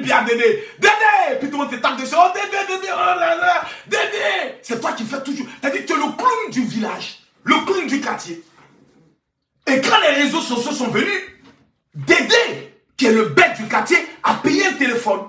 A: bière à Dédé. Dédé! Puis tout le monde te tape dessus, oh Dédé, oh là là, Dédé! C'est toi qui fais toujours. C'est-à-dire que tu es le clown du village, le clown du quartier. Et quand les réseaux sociaux sont venus, Dédé, qui est le bête du quartier, a payé un téléphone.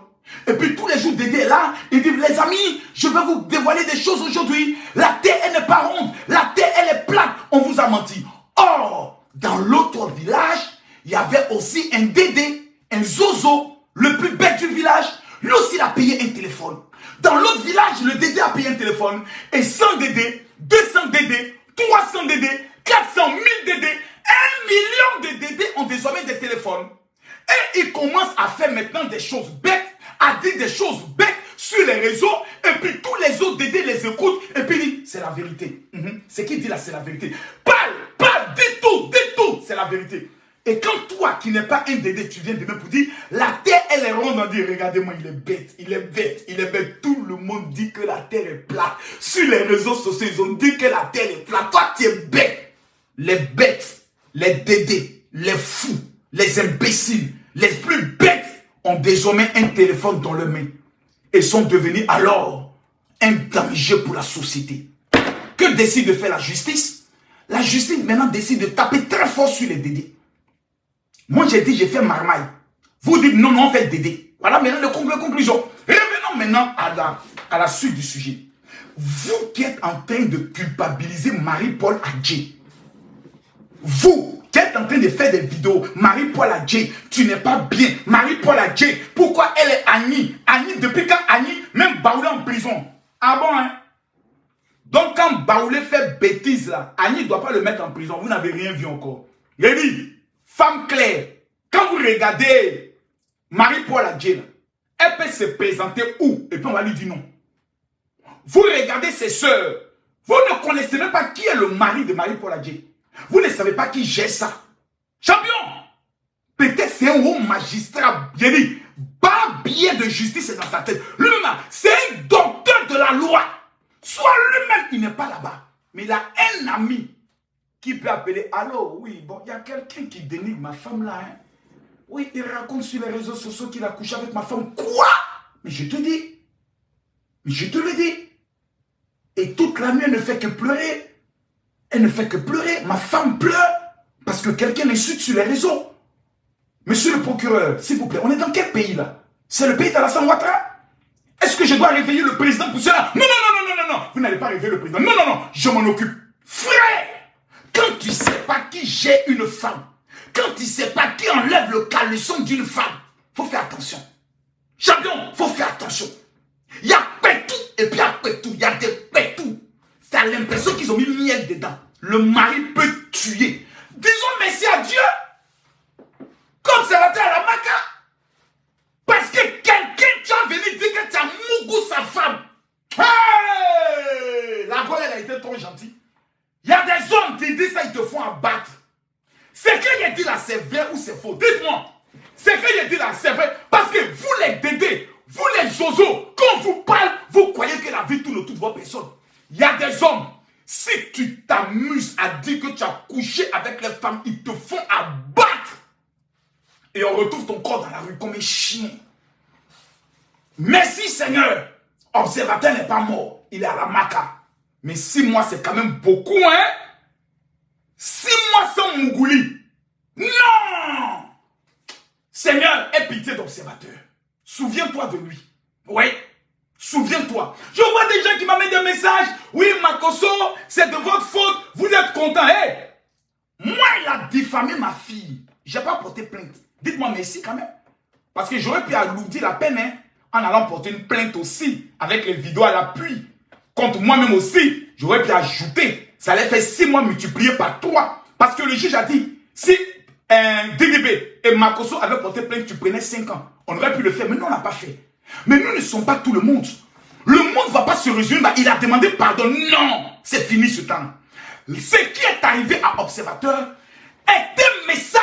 A: Et puis tous les jours, Dédé est là, il dit, les amis, je vais vous dévoiler des choses aujourd'hui. La terre, elle n'est pas ronde, la terre, elle est plate. On vous a menti. Or, dans l'autre village, il y avait aussi un Dédé, un zozo, le plus bête du village. Lui aussi, il a payé un téléphone. Dans l'autre village, le Dédé a payé un téléphone. Et 100 Dédé, 200 Dédé, 300 Dédé, 400 000 Dédé, 1 million de Dédé ont désormais des téléphones. Et ils commencent à faire maintenant des choses bêtes, à dire des choses bêtes sur sur les réseaux, et puis tous les autres Dédé les écoutent, et puis dit, c'est la vérité. Ce qu'il dit là, c'est la vérité. Parle, dis tout, c'est la vérité. Et quand toi, qui n'es pas un Dédé, tu viens demain pour dire, la terre, elle est ronde, on dit, regardez-moi, il est bête. Tout le monde dit que la terre est plate. Sur les réseaux sociaux, ils ont dit que la terre est plate. Toi, tu es bête. Les bêtes, les Dédés, les fous, les imbéciles, les plus bêtes ont désormais un téléphone dans leurs mains et sont devenus alors un danger pour la société. Que décide de faire la justice? La justice maintenant décide de taper très fort sur les Dédés. Moi j'ai dit j'ai fait marmaille. Vous dites non, on fait Dédé. Voilà maintenant la conclusion. Revenons maintenant à la suite du sujet. Vous qui êtes en train de culpabiliser Marie-Paul Adjei, vous qui êtes en train de faire des vidéos, Marie-Paul Adjei, tu n'es pas bien. Marie-Paul Adjei, pourquoi elle est Annie? Annie, depuis quand Annie, même Baoulé en prison? Ah bon, hein? Donc quand Baoulé fait bêtise là, Annie ne doit pas le mettre en prison. Vous n'avez rien vu encore. Il dit, femme claire, quand vous regardez Marie-Paul Adjei, elle peut se présenter où? Et puis on va lui dire non. Vous regardez ses soeurs, vous ne connaissez même pas qui est le mari de Marie-Paul Adjei. Vous ne savez pas qui gère ça. Champion! Peut-être c'est un haut magistrat, bien dit, pas billet de justice dans sa tête. Lui-même, c'est un docteur de la loi. Soit lui-même, il n'est pas là-bas. Mais il a un ami qui peut appeler. Allô, oui, bon, il y a quelqu'un qui dénigre ma femme là. Hein. Oui, il raconte sur les réseaux sociaux qu'il a couché avec ma femme. Quoi? Mais je te dis. Mais je te le dis. Et toute la nuit, elle ne fait que pleurer. Elle ne fait que pleurer. Ma femme pleure parce que quelqu'un l'insulte sur les réseaux. Monsieur le procureur, s'il vous plaît, on est dans quel pays là? C'est le pays d'Alassane Ouattara? Est-ce que je dois réveiller le président pour cela? Non. Vous n'allez pas réveiller le président. Non, je m'en occupe. Frère, quand tu ne sais pas qui gère une femme, quand tu ne sais pas qui enlève le caleçon d'une femme, il faut faire attention. Champion, il faut faire attention. Il y a pétou et puis il y a pétou. Il y a des pétou. Tu as l'impression qu'ils ont mis miel dedans. Le mari peut tuer. Disons merci à Dieu. Comme c'est la terre à la maca. Parce que quelqu'un tu as venu dire que tu as mougou sa femme. Hey! La gueule, elle a été trop gentille. Il y a des hommes qui disent ça, ils te font abattre. C'est qu'il a dit là, c'est vrai ou c'est faux? Dites-moi. C'est qu'il a dit là, c'est vrai. Parce que vous les Dédés, vous les zozos, quand on vous parle, vous croyez que la vie tourne autour de votre personne. Il y a des hommes, si tu t'amuses à dire que tu as couché avec les femmes, ils te font abattre. Et on retrouve ton corps dans la rue comme un chien. Merci Seigneur. Observateur n'est pas mort. Il est à la maca. Mais 6 mois, c'est quand même beaucoup, hein? 6 mois sans Mougouli. Non! Seigneur, aie pitié d'observateur. Souviens-toi de lui. Oui. Souviens-toi. Je vois des gens qui m'amènent des messages. Oui, Makosso, c'est de votre faute. Vous êtes content. Hey! Moi, il a diffamé ma fille. Je n'ai pas porté plainte. Dites-moi merci quand même. Parce que j'aurais pu alourdir la peine, hein, en allant porter une plainte aussi, avec les vidéos à l'appui. Contre moi-même aussi, j'aurais pu ajouter. Ça allait faire 6 mois multiplié par 3. Parce que le juge a dit, si DDB et Makosso avaient porté plainte, tu prenais 5 ans. On aurait pu le faire, mais nous, on n'a pas fait. Mais nous ne sommes pas tout le monde. Le monde ne va pas se résumer. Bah, il a demandé pardon. Non, c'est fini ce temps. Ce qui est arrivé à Observateur est un message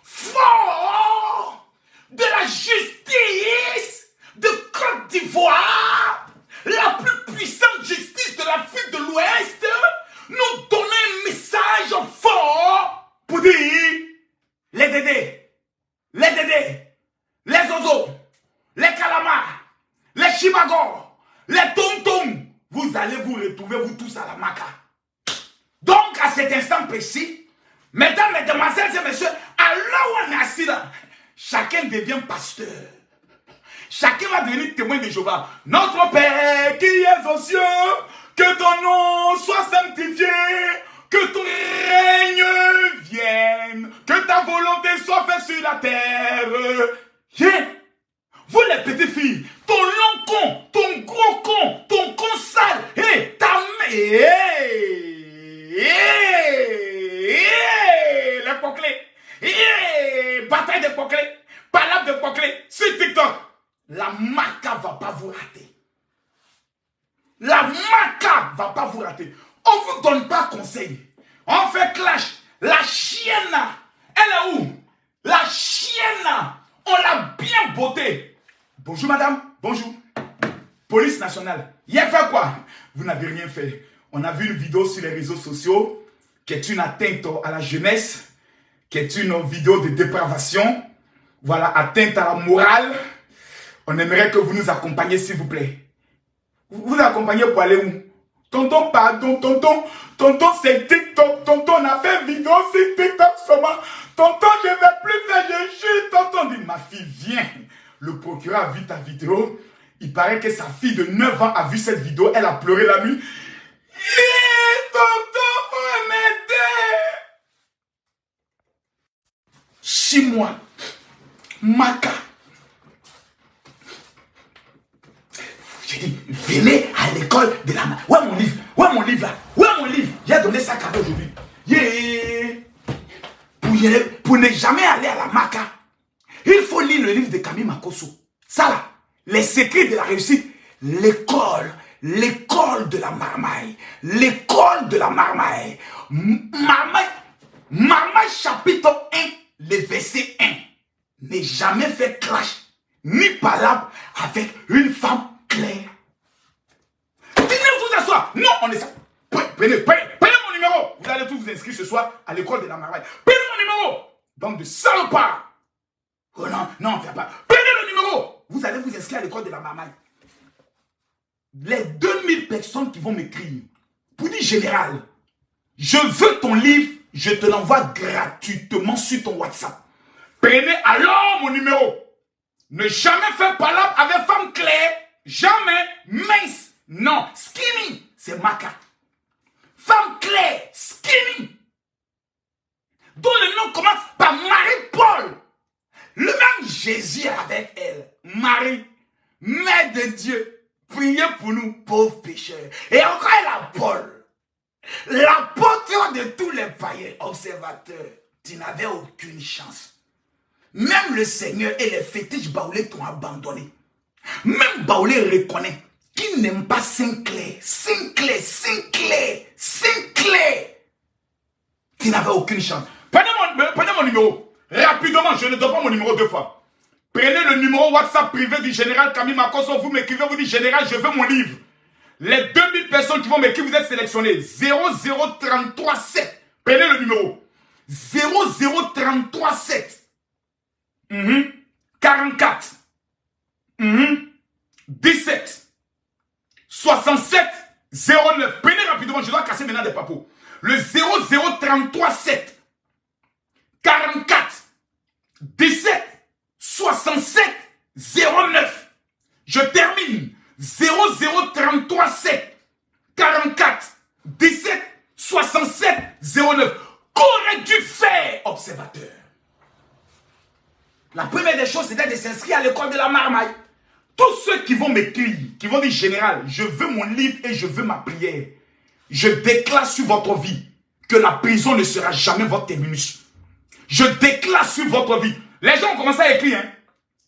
A: fort de la justice de Côte d'Ivoire, la plus puissante justice de l'Afrique de l'Ouest, nous donner un message fort pour dire les Dédés, les Ozo, les Calamars, les Chibagor, les Tonton, vous allez vous retrouver vous tous à la maca. Donc à cet instant précis, mesdames, mesdemoiselles et messieurs, à l'heure où on est assis là, chacun devient pasteur. Chacun va devenir témoin de Jéhovah. Notre Père qui es aux cieux, que ton nom soit sanctifié, que ton règne vienne, que ta volonté soit faite sur la terre. Yeah. Vous les petites filles, ton long con, ton gros con, ton con sale, hey, ta mère, les poclés, bataille de poclés, palabre de poclés, sur TikTok, la marque La maca va pas vous rater. On ne vous donne pas conseil. On fait clash. La chienne, elle est où? La chienne, on l'a bien bottée. Bonjour madame, bonjour. Police nationale, il a fait quoi? Vous n'avez rien fait. On a vu une vidéo sur les réseaux sociaux qui est une atteinte à la jeunesse, qui est une vidéo de dépravation. Voilà, atteinte à la morale. On aimerait que vous nous accompagniez, s'il vous plaît. Vous accompagnez pour aller où? Tonton, pardon, tonton, c'est TikTok. Tonton, on a fait une vidéo sur TikTok seulement. Tonton, je ne vais plus faire, je chute. Tonton dit, ma fille, viens. Le procureur a vu ta vidéo. Il paraît que sa fille de 9 ans a vu cette vidéo. Elle a pleuré la nuit. Tonton, faut m'aider. 6 mois. Maca. J'ai dit, venez à l'école de la main. Où est mon livre? Où est mon livre là? Où est mon livre? J'ai donné ça cadeau aujourd'hui. Pour ne jamais aller à la Maca, il faut lire le livre de Camille Makosso. Ça là, les secrets de la réussite. L'école de la marmaille. L'école de la marmaille. Marmaille chapitre 1, le verset 1. N'ai jamais fait clash, ni palabre avec une femme claire. Venez vous asseoir. Non, on est ça. Prenez mon numéro. Vous allez tous vous inscrire ce soir à l'école de la marmaille. Prenez mon numéro. Donc de salopard. Oh non, on ne fait pas. Prenez le numéro. Vous allez vous inscrire à l'école de la marmaille. Les 2000 personnes qui vont m'écrire pour dire général, je veux ton livre, je te l'envoie gratuitement sur ton WhatsApp. Prenez alors mon numéro. Ne jamais faire palabre avec femme claire. Jamais mince. Non, skinny, c'est Maca. Femme claire, skinny. Dont le nom commence par Marie-Paul. Le même Jésus avec elle. Marie, Mère de Dieu, priez pour nous pauvres pécheurs. Et encore elle a Paul. L'apôtre de tous les païens observateurs. Tu n'avais aucune chance. Même le Seigneur et les fétiches baoulés t'ont abandonné. Même Baoulé reconnaît qu'il n'aime pas Sinclair. Sinclair. Tu n'avais aucune chance. Prenez mon numéro. Rapidement, je ne donne pas mon numéro 2 fois. Prenez le numéro WhatsApp privé du général Camille Makosso. Vous m'écrivez, vous dites général, je veux mon livre. Les 2000 personnes qui vont m'écrire, vous êtes sélectionnés. 00337. Prenez le numéro. 00337. 44 17 67 09. Prenez rapidement, je dois casser maintenant des papos. Le 00337 44 17 67 09. Je termine. 00337 44 17 67 09. Qu'aurait dû faire, observateur? La première des choses, c'était de s'inscrire à l'école de la marmaille. Tous ceux qui vont m'écrire, qui vont dire général, je veux mon livre et je veux ma prière. Je déclare sur votre vie que la prison ne sera jamais votre terminus. Je déclare sur votre vie. Les gens ont commencé à écrire. Hein.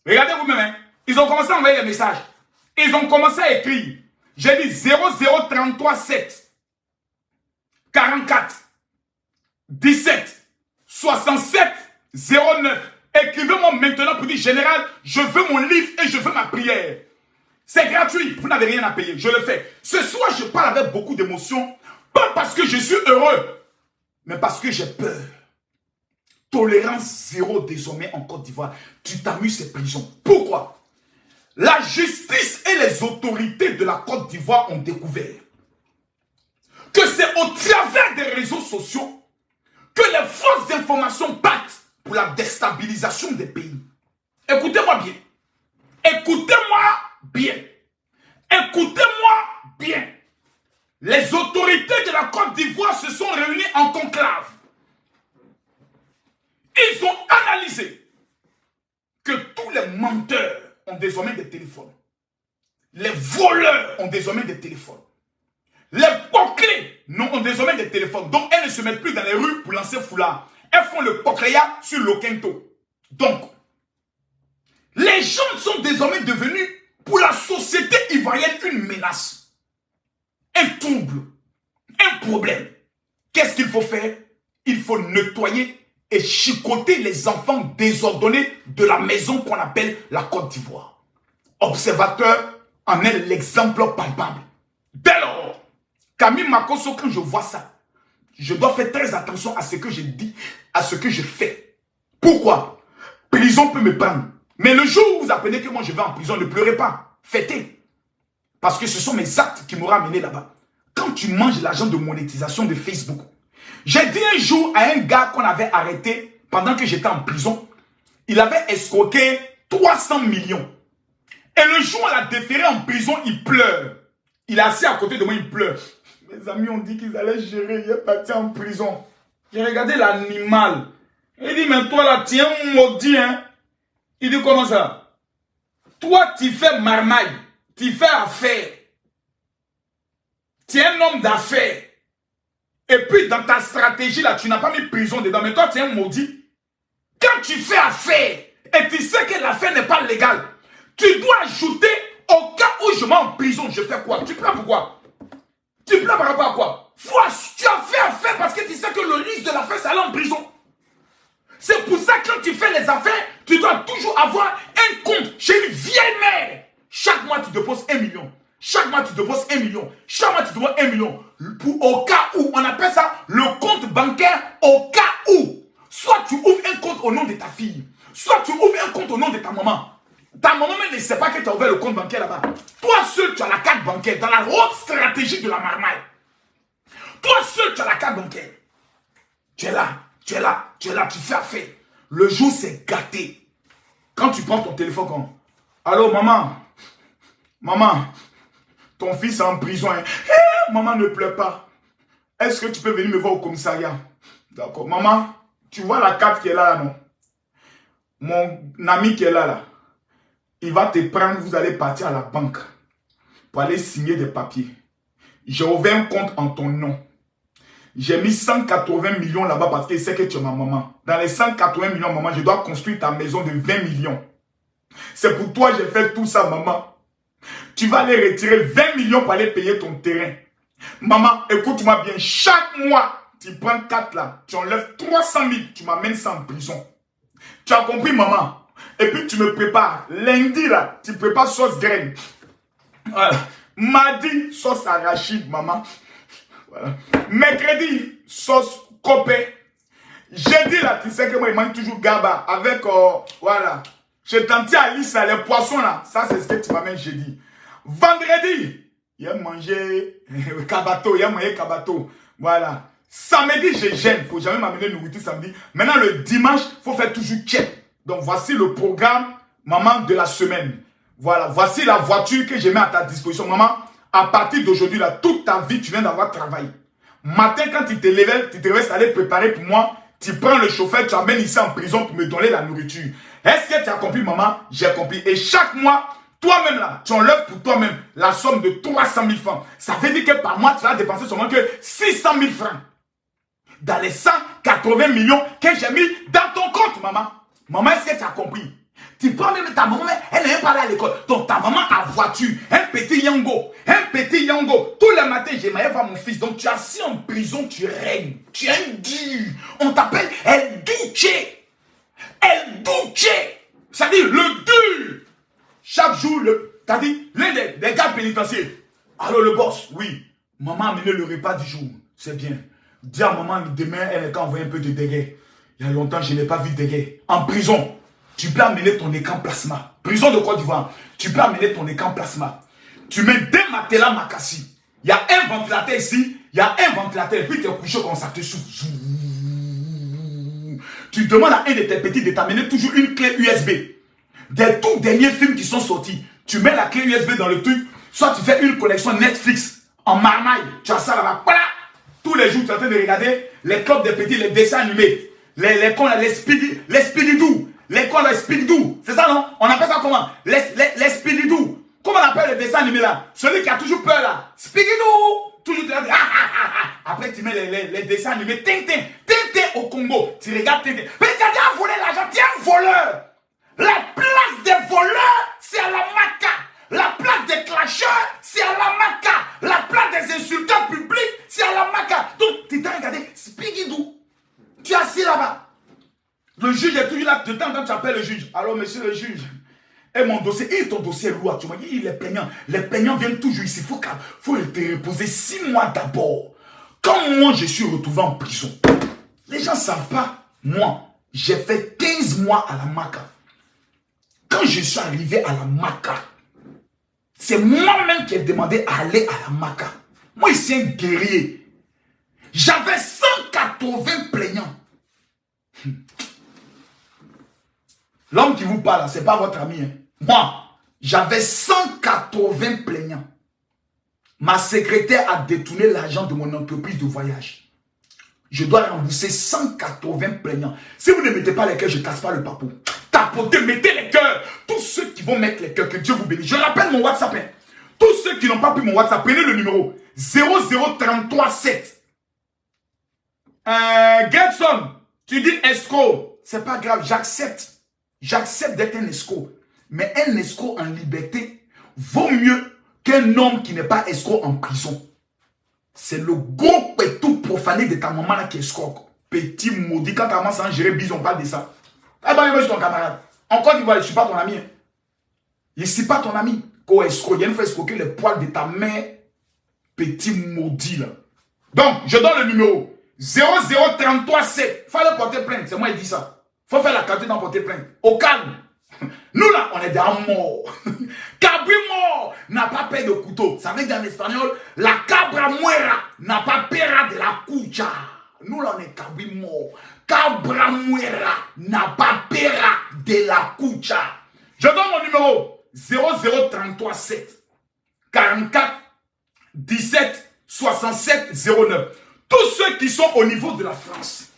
A: Regardez vous-même. Hein. Ils ont commencé à envoyer des messages. Ils ont commencé à écrire. J'ai dit 00337 44 17 67 09. Écrivez-moi maintenant pour dire général, je veux mon livre et je veux ma prière. C'est gratuit, vous n'avez rien à payer, je le fais. Ce soir, je parle avec beaucoup d'émotion, pas parce que je suis heureux, mais parce que j'ai peur. Tolérance zéro désormais en Côte d'Ivoire. Tu t'amuses ces prisons. Pourquoi? La justice et les autorités de la Côte d'Ivoire ont découvert que c'est au travers des réseaux sociaux que les fausses informations partent pour la déstabilisation des pays. Écoutez-moi bien. Écoutez-moi bien. Écoutez-moi bien. Les autorités de la Côte d'Ivoire se sont réunies en conclave. Ils ont analysé que tous les menteurs ont désormais des téléphones. Les voleurs ont désormais des téléphones. Les poclés ont désormais des téléphones. Donc elles ne se mettent plus dans les rues pour lancer foulard. Elles font le pocléa sur l'Oquento. Donc, les gens sont désormais devenus pour la société ivoirienne une menace. un trouble, un problème. Qu'est-ce qu'il faut faire? Il faut nettoyer et chicoter les enfants désordonnés de la maison qu'on appelle la Côte d'Ivoire. Observateur en est l'exemple palpable. Dès lors, Camille Makosso, quand je vois ça, je dois faire très attention à ce que je dis, à ce que je fais. Pourquoi? Prison peut me prendre. Mais le jour où vous apprenez que moi je vais en prison, ne pleurez pas. Fêtez. Parce que ce sont mes actes qui m'auront amené là-bas. Quand tu manges l'argent de monétisation de Facebook, j'ai dit un jour à un gars qu'on avait arrêté pendant que j'étais en prison, il avait escroqué 300 millions. Et le jour où on l'a déféré en prison, il pleure. Il est assis à côté de moi, il pleure. Mes amis ont dit qu'ils allaient gérer, il est parti en prison. J'ai regardé l'animal. Il dit, mais toi là, tiens, maudit, hein. Il dit, comment ça? Toi, tu fais marmaille, tu fais affaire. Tu es un homme d'affaires. Et puis, dans ta stratégie, là, tu n'as pas mis prison dedans. Mais toi, tu es un maudit. Quand tu fais affaire, et tu sais que l'affaire n'est pas légale, tu dois ajouter, au cas où je mets en prison, je fais quoi? Tu pleures pourquoi? Tu pleures par rapport à quoi? Tu as fait affaire parce que tu sais que le risque de l'affaire, c'est aller en prison. C'est pour ça que quand tu fais les affaires, tu dois toujours avoir un compte chez une vieille mère. Chaque mois, tu déposes 1 million. Chaque mois, tu déposes 1 million. Chaque mois, tu déposes 1 million. Au cas où, on appelle ça le compte bancaire au cas où. Soit tu ouvres un compte au nom de ta fille. Soit tu ouvres un compte au nom de ta maman. Ta maman même ne sait pas que tu as ouvert le compte bancaire là-bas. Toi seul, tu as la carte bancaire dans la haute stratégie de la marmaille. Toi seul, tu as la carte bancaire. Tu es là, tu es là, tu es là, tu fais affaire. Le jour, c'est gâté. Quand tu prends ton téléphone, quand... Allô, maman. Maman, ton fils est en prison. Hein. Hey, maman, ne pleure pas. Est-ce que tu peux venir me voir au commissariat? D'accord. Maman, tu vois la carte qui est là, non? Mon ami qui est là, il va te prendre, vous allez partir à la banque pour aller signer des papiers. J'ai ouvert un compte en ton nom. J'ai mis 180 millions là-bas parce qu'il sait que tu es ma maman. Dans les 180 millions, maman, je dois construire ta maison de 20 millions. C'est pour toi que j'ai fait tout ça, maman. Tu vas aller retirer 20 millions pour aller payer ton terrain. Maman, écoute-moi bien. Chaque mois, tu prends 4 là. Tu enlèves 300 000. Tu m'amènes ça en prison. Tu as compris, maman? Et puis tu me prépares. Lundi, là, tu prépares sauce graine. Voilà. Mardi, sauce arachide, maman. Voilà. Mercredi, sauce copé. Jeudi, là, tu sais que moi, il mange toujours gaba. Avec, voilà. Chez Tanti Alice, là, les poissons, là. Ça, c'est ce que tu m'amènes jeudi. Vendredi, il a mangé kabato. Il a mangé kabato. Voilà. Samedi, je gêne. Il ne faut jamais m'amener nourriture samedi. Maintenant, le dimanche, il faut faire toujours check. Donc, voici le programme, maman, de la semaine. Voilà. Voici la voiture que je mets à ta disposition. Maman, à partir d'aujourd'hui, là, toute ta vie, tu viens d'avoir travaillé. Matin, quand tu te réveilles, aller préparer pour moi. Tu prends le chauffeur, tu amènes ici en prison pour me donner la nourriture. Est-ce que tu as compris, maman? J'ai compris. Et chaque mois, toi-même là, tu enlèves pour toi-même la somme de 300 000 francs. Ça veut dire que par mois, tu vas dépenser seulement que 600 000 francs. Dans les 180 millions que j'ai mis dans ton compte, maman. Maman, est-ce que tu as compris? Tu prends même ta maman, elle n'est même pas allée à l'école. Donc ta maman a voiture, un petit yango. Tous les matins, j'aimerais voir mon fils. Donc tu es assis en prison, tu règnes. Tu es un dur. On t'appelle El Duce. El Duce. C'est-à-dire le dur. Chaque jour, t'as dit, l'un des gars pénitentiaires. Alors le boss, oui. Maman a amené le repas du jour. C'est bien. Dis à maman, demain, elle est envoyer un peu de dégâts. Il y a longtemps, je n'ai pas vu de dégâts. En prison, tu peux amener ton écran plasma. Prison de Côte d'Ivoire. Tu peux amener ton écran plasma. Tu mets deux matelas Makassi. Il y a un ventilateur ici. Il y a un ventilateur. Et puis tu es couché comme ça, te souffle. Tu demandes à un de tes petits de t'amener toujours une clé USB. Des tout derniers films qui sont sortis. Tu mets la clé USB dans le truc. Soit tu fais une connexion Netflix en marmaille. Tu as ça là-bas. Voilà. Tous les jours, tu es en train de regarder les clubs des petits, les dessins animés. Les Spididou. L'école de Spididou. C'est ça, non? On appelle ça comment? Les Spididou. Comment on appelle le dessin animé là? Celui qui a toujours peur là. Spididou. Toujours tu dis, après tu mets les dessins animés. Tintin au Congo. Tu regardes Tintin. Mais tu as déjà volé l'argent. Tu es un voleur. La place des voleurs, c'est à la Maca. La place des clasheurs, c'est à la Maca. La place des Le juge est toujours là, de temps en temps, tu appelles le juge. Alors, monsieur le juge, et mon dossier, et ton dossier est lourd. Tu m'as dit, il est plaignant. Les plaignants viennent toujours ici. Il faut te reposer 6 mois d'abord. Quand moi, je suis retrouvé en prison, les gens ne savent pas. Moi, j'ai fait 15 mois à la Maca. Quand je suis arrivé à la Maca, c'est moi-même qui ai demandé à aller à la Maca. Moi, je suis un guerrier. J'avais 180 plaignants. L'homme qui vous parle, ce n'est pas votre ami. Hein. Moi, j'avais 180 plaignants. Ma secrétaire a détourné l'argent de mon entreprise de voyage. Je dois rembourser 180 plaignants. Si vous ne mettez pas les cœurs, je ne casse pas le papou. Tapotez, mettez les cœurs. Tous ceux qui vont mettre les cœurs, que Dieu vous bénisse. Je rappelle mon WhatsApp. Hein. Tous ceux qui n'ont pas pris mon WhatsApp, prenez le numéro 00337. Gerson, tu dis escroc. C'est pas grave, j'accepte. J'accepte d'être un escroc. Mais un escroc en liberté vaut mieux qu'un homme qui n'est pas escroc en prison. C'est le gros pétou profané de ta maman là qui est escroc. Petit maudit, quand ta maman s'en gérer bise, on parle de ça. Eh ben, je suis ton camarade. Encore une fois, je ne suis pas ton ami. Hein. Je ne suis pas ton ami. Quand escroc, il y a une fois escroquer les poils de ta mère. Petit maudit là. Donc, je donne le numéro 00337. Fallait porter plainte, c'est moi qui dis ça. Faut faire la qualité d'en porter plainte. Au calme. Nous là, on est des morts. Cabri mort n'a pas peur de couteau. Ça veut dire en espagnol, la cabra muera n'a pas peur de la cucha. Nous là, on est cabri mort. Cabra muera n'a pas peur de la cucha. Je donne mon numéro 00337 44 17 67 09. Tous ceux qui sont au niveau de la France,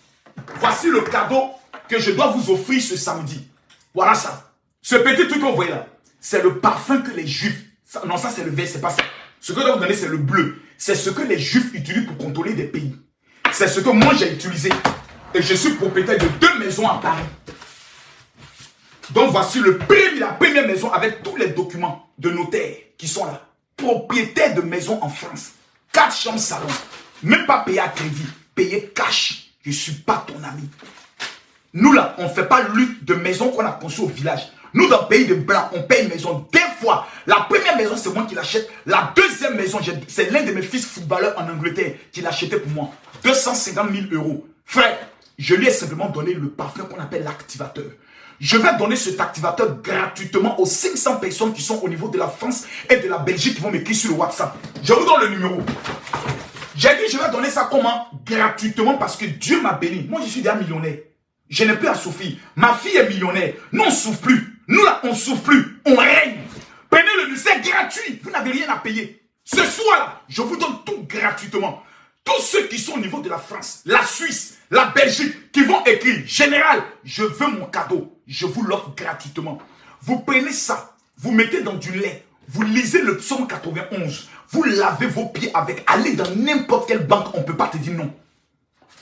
A: voici le cadeau que je dois vous offrir ce samedi. Voilà ça. Ce petit truc que vous voyez là, c'est le parfum que les Juifs... Non, ça c'est le vert, c'est pas ça. Ce que je dois vous donner, c'est le bleu. C'est ce que les Juifs utilisent pour contrôler des pays. C'est ce que moi j'ai utilisé. Et je suis propriétaire de 2 maisons à Paris. Donc voici la première maison avec tous les documents de notaire qui sont là. Propriétaire de maison en France. 4 chambres salon. Même pas payé à crédit. Payé cash. Je ne suis pas ton ami. Nous là, on ne fait pas lutte de maison qu'on a conçue au village. Nous, dans le pays de Blanc, on paye une maison 2 fois. La première maison, c'est moi qui l'achète. La deuxième maison, c'est l'un de mes fils footballeurs en Angleterre qui l'a acheté pour moi. 250 000 €. Frère, je lui ai simplement donné le parfum qu'on appelle l'activateur. Je vais donner cet activateur gratuitement aux 500 personnes qui sont au niveau de la France et de la Belgique qui vont m'écrire sur le WhatsApp. Je vous donne le numéro. J'ai dit, je vais donner ça comment? Gratuitement parce que Dieu m'a béni. Moi, je suis déjà millionnaire. Je n'ai plus à souffrir. Ma fille est millionnaire. Nous, on ne souffre plus. Nous, là, on ne souffre plus. On règne. Prenez-le, c'est gratuit. Vous n'avez rien à payer. Ce soir-là, je vous donne tout gratuitement. Tous ceux qui sont au niveau de la France, la Suisse, la Belgique, qui vont écrire, général, je veux mon cadeau. Je vous l'offre gratuitement. Vous prenez ça, vous mettez dans du lait, vous lisez le psaume 91, vous lavez vos pieds avec, allez dans n'importe quelle banque, on ne peut pas te dire non.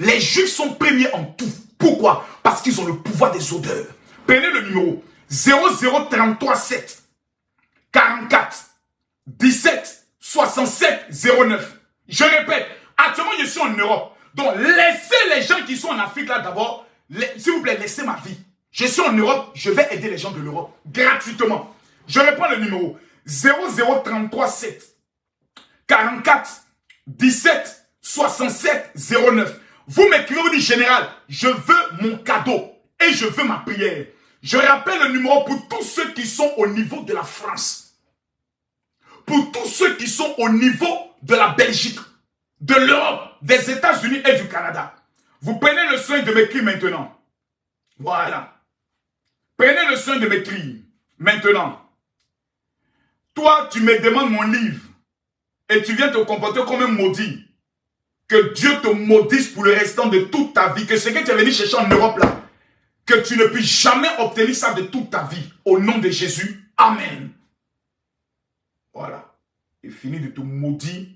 A: Les Juifs sont premiers en tout. Pourquoi? Parce qu'ils ont le pouvoir des odeurs. Prenez le numéro 00337 44 17 67 09. Je répète, actuellement je suis en Europe. Donc laissez les gens qui sont en Afrique là d'abord. S'il vous plaît, laissez ma vie. Je suis en Europe, je vais aider les gens de l'Europe gratuitement. Je reprends le numéro 00337 44 17 67 09. Vous m'écrivez, vous dites général, je veux mon cadeau et je veux ma prière. Je rappelle le numéro pour tous ceux qui sont au niveau de la France. Pour tous ceux qui sont au niveau de la Belgique, de l'Europe, des États-Unis et du Canada. Vous prenez le soin de m'écrire maintenant. Voilà. Prenez le soin de m'écrire maintenant. Toi, tu me demandes mon livre et tu viens te comporter comme un maudit. Que Dieu te maudisse pour le restant de toute ta vie. Que ce que tu es venu chercher en Europe là, que tu ne puisses jamais obtenir ça de toute ta vie. Au nom de Jésus. Amen. Voilà. Il finit de te maudire.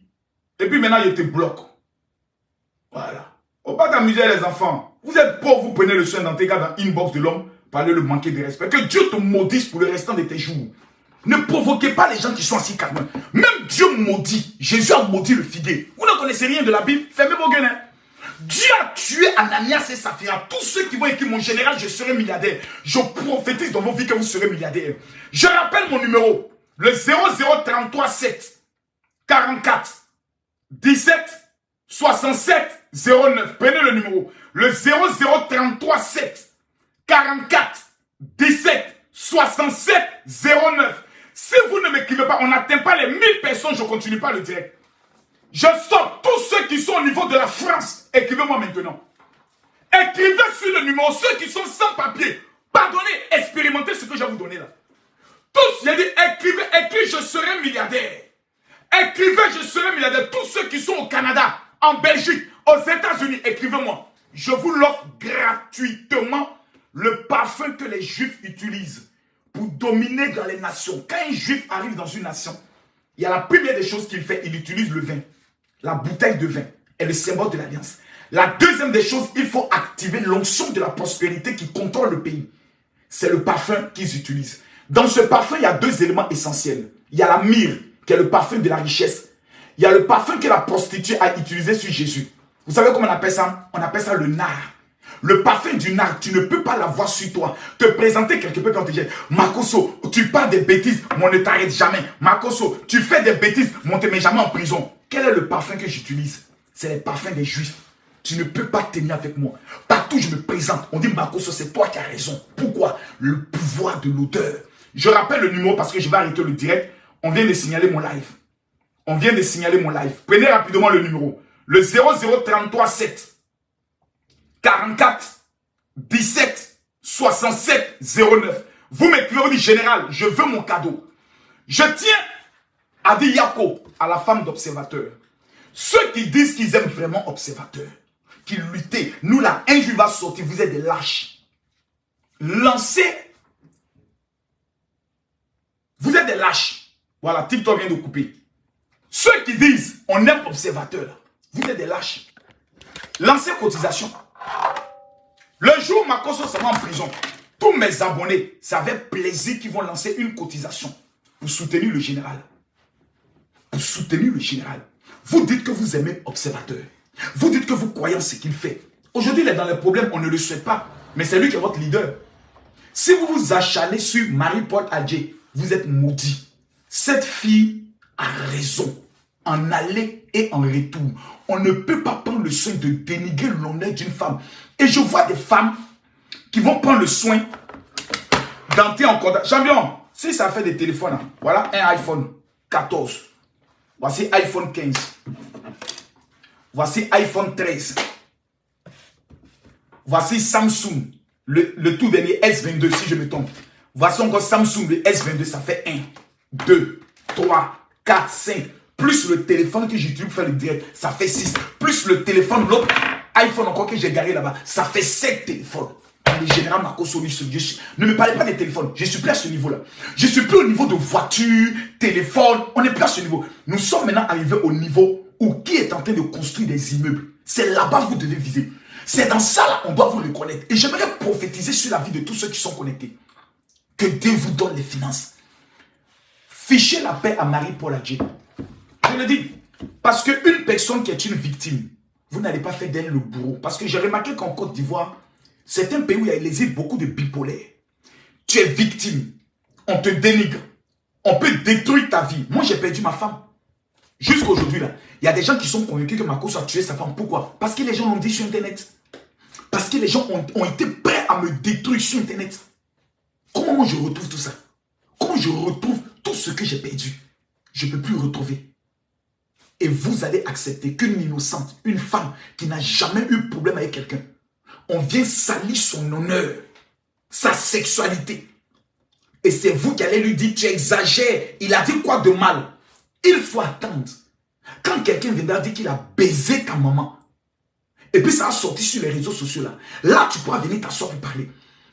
A: Et puis maintenant, il te bloque. Voilà. On va pas t'amuser les enfants. Vous êtes pauvres, vous prenez le soin dans tes cas dans l'inbox de l'homme. Parlez le manquer de respect. Que Dieu te maudisse pour le restant de tes jours. Ne provoquez pas les gens qui sont assis calmes. Même Dieu maudit. Jésus a maudit le figuier. Vous ne connaissez rien de la Bible. Fermez vos gueules. Dieu a tué Ananias et Saphira. Tous ceux qui vont écrire mon général, je serai milliardaire. Je prophétise dans vos vies que vous serez milliardaire. Je rappelle mon numéro. Le 0033 7 44 17 67 09. Prenez le numéro. Le 0033 7 44 17 67 09. Si vous ne m'écrivez pas, on n'atteint pas les 1000 personnes, je ne continue pas le direct. Je sors tous ceux qui sont au niveau de la France. Écrivez-moi maintenant. Écrivez sur le numéro ceux qui sont sans papier. Pardonnez, expérimentez ce que je vais vous donner là. Tous, il a dit, écrivez, je serai milliardaire. Écrivez, je serai milliardaire. Tous ceux qui sont au Canada, en Belgique, aux États-Unis, écrivez-moi. Je vous l'offre gratuitement, le parfum que les Juifs utilisent pour dominer dans les nations. Quand un Juif arrive dans une nation, il y a la première des choses qu'il fait, il utilise le vin. La bouteille de vin est le symbole de l'alliance. La deuxième des choses, il faut activer l'onction de la prospérité qui contrôle le pays. C'est le parfum qu'ils utilisent. Dans ce parfum, il y a deux éléments essentiels. Il y a la myrrhe, qui est le parfum de la richesse. Il y a le parfum que la prostituée a utilisé sur Jésus. Vous savez comment on appelle ça? On appelle ça le nard. Le parfum du nard, tu ne peux pas l'avoir sur toi. Te présenter quelque peu quand tu dis Makosso, tu parles des bêtises, mais on ne t'arrête jamais. Makosso, tu fais des bêtises, mais on ne te met jamais en prison. Quel est le parfum que j'utilise? C'est le parfum des Juifs. Tu ne peux pas tenir avec moi. Partout je me présente, on dit Makosso, c'est toi qui as raison. Pourquoi? Le pouvoir de l'odeur. Je rappelle le numéro parce que je vais arrêter le direct. On vient de signaler mon live. On vient de signaler mon live. Prenez rapidement le numéro. Le 0033 7 44 17 67 09. Vous m'écrivez, vous dites général, je veux mon cadeau. Je tiens à dire Yako, à la femme d'observateur. Ceux qui disent qu'ils aiment vraiment observateur, qui luttent, nous là, un jour va sortir, vous êtes des lâches. Lancez. Vous êtes des lâches. Voilà, TikTok vient de couper. Ceux qui disent on aime observateur, vous êtes des lâches. Lancez cotisation. Le jour où Makosso sera en prison, tous mes abonnés, c'est avec plaisir qu'ils vont lancer une cotisation pour soutenir le général. Pour soutenir le général. Vous dites que vous aimez observateur. Vous dites que vous croyez en ce qu'il fait. Aujourd'hui, il est dans les problèmes, on ne le souhaite pas. Mais c'est lui qui est votre leader. Si vous vous acharnez sur Marie-Paul Adjé, vous êtes maudit. Cette fille a raison. En aller et en retour. On ne peut pas prendre le soin de dénigrer l'honneur d'une femme. Et je vois des femmes qui vont prendre le soin d'entrer en contact. Champion, si ça fait des téléphones, hein, voilà un iPhone 14. Voici iPhone 15. Voici iPhone 13. Voici Samsung, le tout dernier S22 si je me trompe. Voici encore Samsung, le S22, ça fait 1, 2, 3, 4, 5. Plus le téléphone que j'utilise pour faire le direct, ça fait 6. Plus le téléphone, l'autre iPhone encore que j'ai garé là-bas, ça fait 7 téléphones. Le général Makosso, ne me parlez pas des téléphones. Je suis plus à ce niveau-là. Je suis plus au niveau de voiture, téléphone. On n'est plus à ce niveau. Nous sommes maintenant arrivés au niveau où qui est en train de construire des immeubles. C'est là-bas que vous devez viser. C'est dans ça là on doit vous reconnaître. Et j'aimerais prophétiser sur la vie de tous ceux qui sont connectés. Que Dieu vous donne les finances. Fichez la paix à Marie-Paul Adjé. Je le dis. Parce qu'une personne qui est une victime, vous n'allez pas faire d'elle le bourreau. Parce que j'ai remarqué qu'en Côte d'Ivoire, c'est un pays où il y a beaucoup de bipolaires. Tu es victime. On te dénigre. On peut détruire ta vie. Moi, j'ai perdu ma femme. Jusqu'à aujourd'hui, là, il y a des gens qui sont convaincus que Makosso a tué sa femme. Pourquoi? Parce que les gens l'ont dit sur Internet. Parce que les gens ont été prêts à me détruire sur Internet. Comment moi je retrouve tout ça? Comment je retrouve tout ce que j'ai perdu? Je ne peux plus retrouver. Et vous allez accepter qu'une innocente, une femme qui n'a jamais eu de problème avec quelqu'un, on vient salir son honneur, sa sexualité. Et c'est vous qui allez lui dire, tu exagères, il a dit quoi de mal? Il faut attendre. Quand quelqu'un viendra dire qu'il a baisé ta maman, et puis ça a sorti sur les réseaux sociaux là, là tu pourras venir t'asseoir pour parler.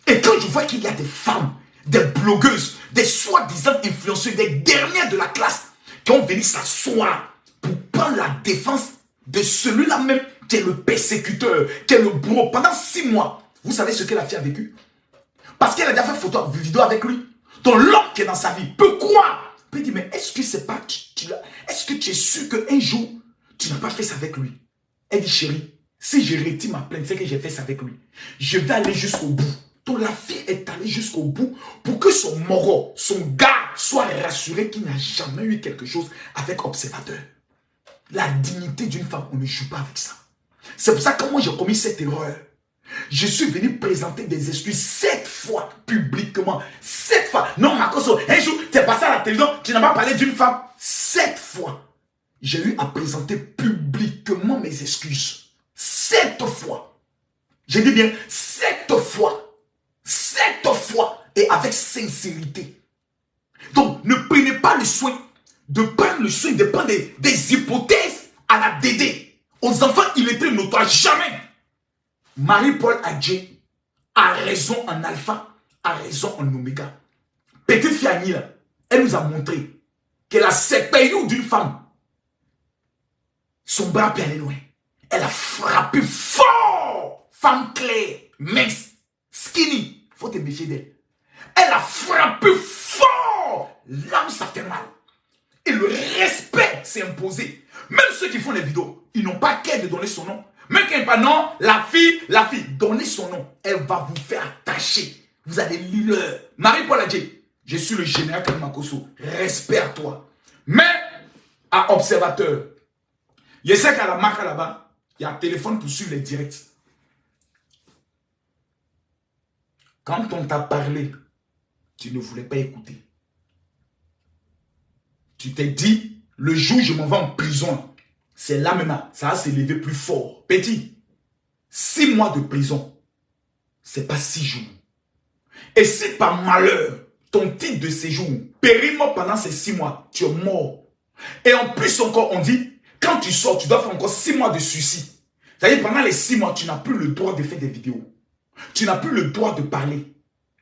A: Et quand je vois qu'il y a des femmes, des blogueuses, des soi-disant influenceuses, des dernières de la classe, qui ont venu s'asseoir pour prendre la défense de celui-là même qui est le persécuteur, qui est le bourreau. Pendant 6 mois, vous savez ce que la fille a vécu? Parce qu'elle a déjà fait photo, vidéo avec lui. Donc l'homme qui est dans sa vie peut croire. Peut dire, mais est-ce que c'est pas... Est-ce que tu es sûr qu'un jour, tu n'as pas fait ça avec lui? Elle dit, chérie, Si je retire ma plainte, c'est que j'ai fait ça avec lui. Je vais aller jusqu'au bout. Donc la fille est allée jusqu'au bout pour que son moro, son gars, soit rassuré qu'il n'a jamais eu quelque chose avec observateur. La dignité d'une femme, on ne joue pas avec ça. C'est pour ça que moi j'ai commis cette erreur. Je suis venu présenter des excuses 7 fois publiquement. 7 fois. Non, Makoso, un jour, tu es passé à la télévision, tu n'as pas parlé d'une femme. 7 fois. J'ai eu à présenter publiquement mes excuses. 7 fois. J'ai dit bien 7 fois. 7 fois. Et avec sincérité. Donc, ne prenez pas le soin de prendre le soin de prendre des hypothèses à la Dédé. Aux enfants, il était notoire. Jamais. Marie-Paul Adjé a raison en alpha, a raison en oméga. Petite fille Annie, elle nous a montré qu'elle a cette période d'une femme. Son bras peut aller loin. Elle a frappé fort. Femme claire, mince, skinny. Faut te méfier d'elle. Elle a frappé fort. Là où ça fait mal. Et le respect s'est imposé. Même ceux qui font les vidéos, ils n'ont pas qu'à de donner son nom. Même quand il pas non, la fille, donnez son nom. Elle va vous faire attacher. Vous allez lire. Marie-Paul Adjé, je suis le général Kalimakoso. Respect à toi. Mais, à observateur, je sais qu'à la marque là-bas, il y a un téléphone pour suivre les directs. Quand on t'a parlé, tu ne voulais pas écouter. Tu t'es dit, le jour où je m'en vais en prison, c'est là maintenant, ça va s'élever plus fort. Petit, 6 mois de prison, c'est pas 6 jours. Et si par malheur, ton titre de séjour périt pendant ces 6 mois, tu es mort. Et en plus encore, on dit, quand tu sors, tu dois faire encore 6 mois de suicide. C'est-à-dire pendant les 6 mois, tu n'as plus le droit de faire des vidéos. Tu n'as plus le droit de parler.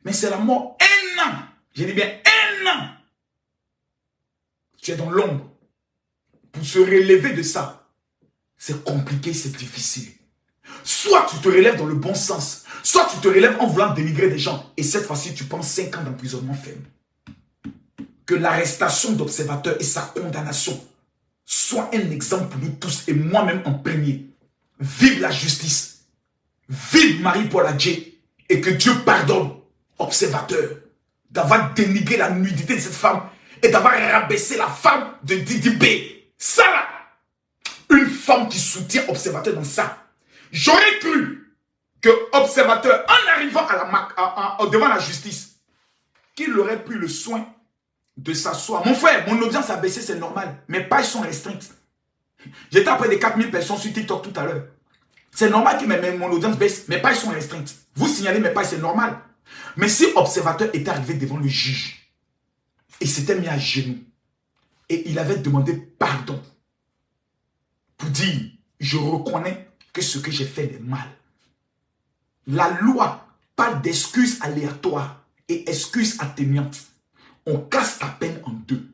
A: Mais c'est la mort. 1 an. J'ai dit bien 1 an. Tu es dans l'ombre. Pour se relever de ça, c'est compliqué, c'est difficile. Soit tu te relèves dans le bon sens, soit tu te relèves en voulant dénigrer des gens. Et cette fois-ci, tu prends 5 ans d'emprisonnement ferme. Que l'arrestation d'observateurs et sa condamnation soit un exemple pour nous tous et moi-même en premier. Vive la justice. Vive Marie-Paul Adjé. Et que Dieu pardonne, observateur, d'avoir dénigré la nudité de cette femme et d'avoir rabaissé la femme de Didi B. Ça là, une femme qui soutient observateur dans ça. J'aurais cru que observateur, en arrivant devant la justice, qu'il aurait pris le soin de s'asseoir. Mon frère, mon audience a baissé, c'est normal. Mes pages sont restreintes. J'étais après des 4000 personnes sur TikTok tout à l'heure. C'est normal que mon audience baisse. Mes pages sont restreintes. Vous signalez mes pages, c'est normal. Mais si observateur était arrivé devant le juge et s'était mis à genoux et il avait demandé pardon pour dire, je reconnais que ce que j'ai fait est mal. La loi parle d'excuses aléatoires et excuses atténuantes. On casse ta peine en 2.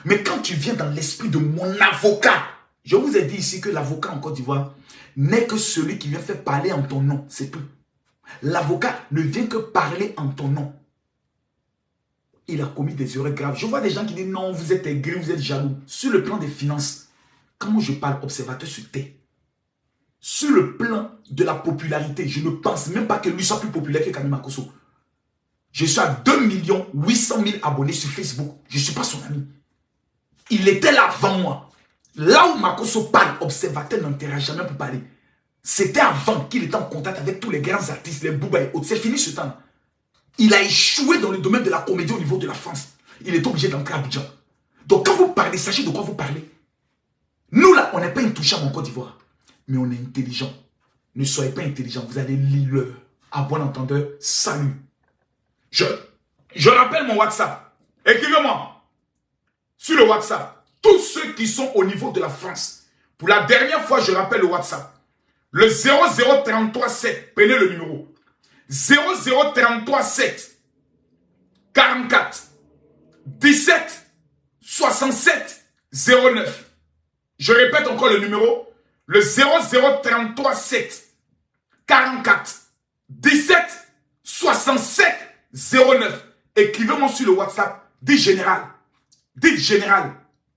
A: Mais quand tu viens dans l'esprit de mon avocat, je vous ai dit ici que l'avocat en Côte d'Ivoire n'est que celui qui vient faire parler en ton nom, c'est tout. L'avocat ne vient que parler en ton nom. Il a commis des erreurs graves. Je vois des gens qui disent non, vous êtes aigri, vous êtes jaloux. Sur le plan des finances, quand je parle, observateur se tait. Sur le plan de la popularité, je ne pense même pas que lui soit plus populaire que Kalimakoso. Je suis à 2 800 000 abonnés sur Facebook. Je ne suis pas son ami. Il était là avant moi. Là où Makoso parle, observateur n'intéresse jamais pour parler. C'était avant qu'il était en contact avec tous les grands artistes, les Booba et autres. C'est fini ce temps. Il a échoué dans le domaine de la comédie au niveau de la France. Il est obligé d'entrer à Abidjan. Donc quand vous parlez, sachez de quoi vous parlez. Nous là, on n'est pas intouchables en Côte d'Ivoire. Mais on est intelligent. Ne soyez pas intelligent, vous allez lire. À bon entendeur, salut. Je rappelle mon WhatsApp. Écrivez-moi. Sur le WhatsApp. Tous ceux qui sont au niveau de la France. Pour la dernière fois, je rappelle le WhatsApp. Le 00337. Prenez le numéro. 00337 44 17 67 09. Je répète encore le numéro. Le 00337 44 17 67 09. Écrivez-moi sur le WhatsApp. Dites général. Dites général.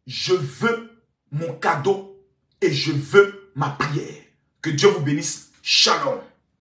A: Je veux mon cadeau et je veux ma prière. Que Dieu vous bénisse. Shalom.